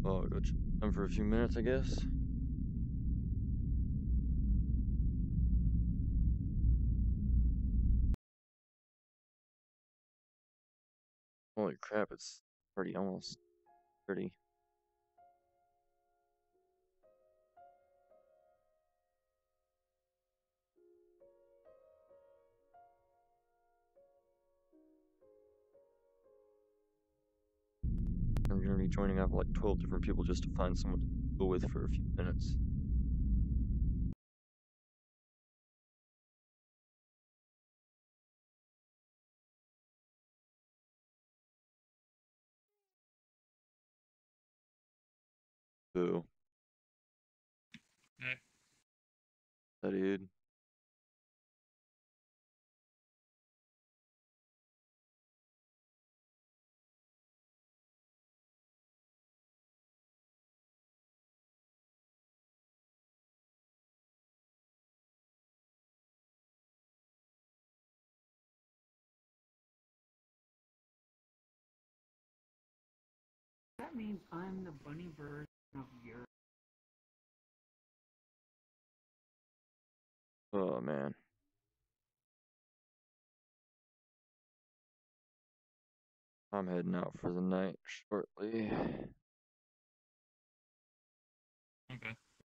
Oh, go check them for a few minutes, I guess. Holy crap, it's already almost 30. I'm gonna be joining up like 12 different people just to find someone to go with for a few minutes. Boo. Hey. That dude. That means I'm the bunny version of your. Oh man. I'm heading out for the night shortly. Okay.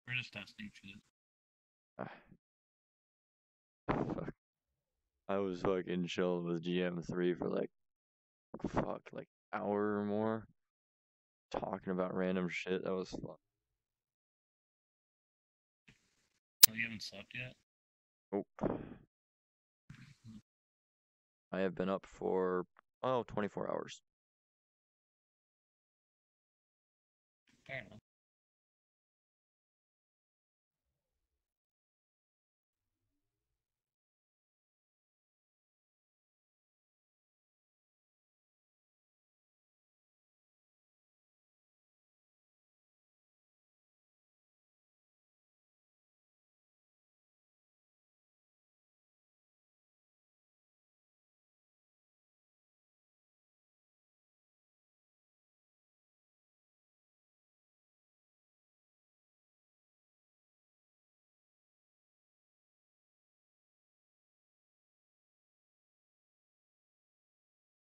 We're just testing shit. Fuck. I was fucking chilling with GM3 for like hour or more. Talking about random shit. That was fun. Oh, you haven't slept yet? Nope. I have been up for 24 hours. Fair enough.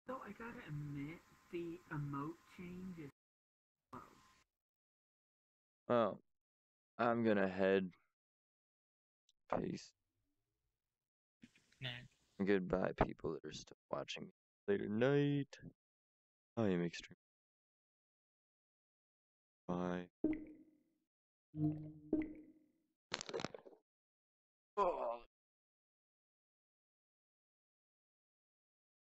So I gotta admit, the emote change is slow. Oh, I'm gonna head. Peace. Night. Goodbye, people that are still watching. Later night. I am extreme. Bye. Oh.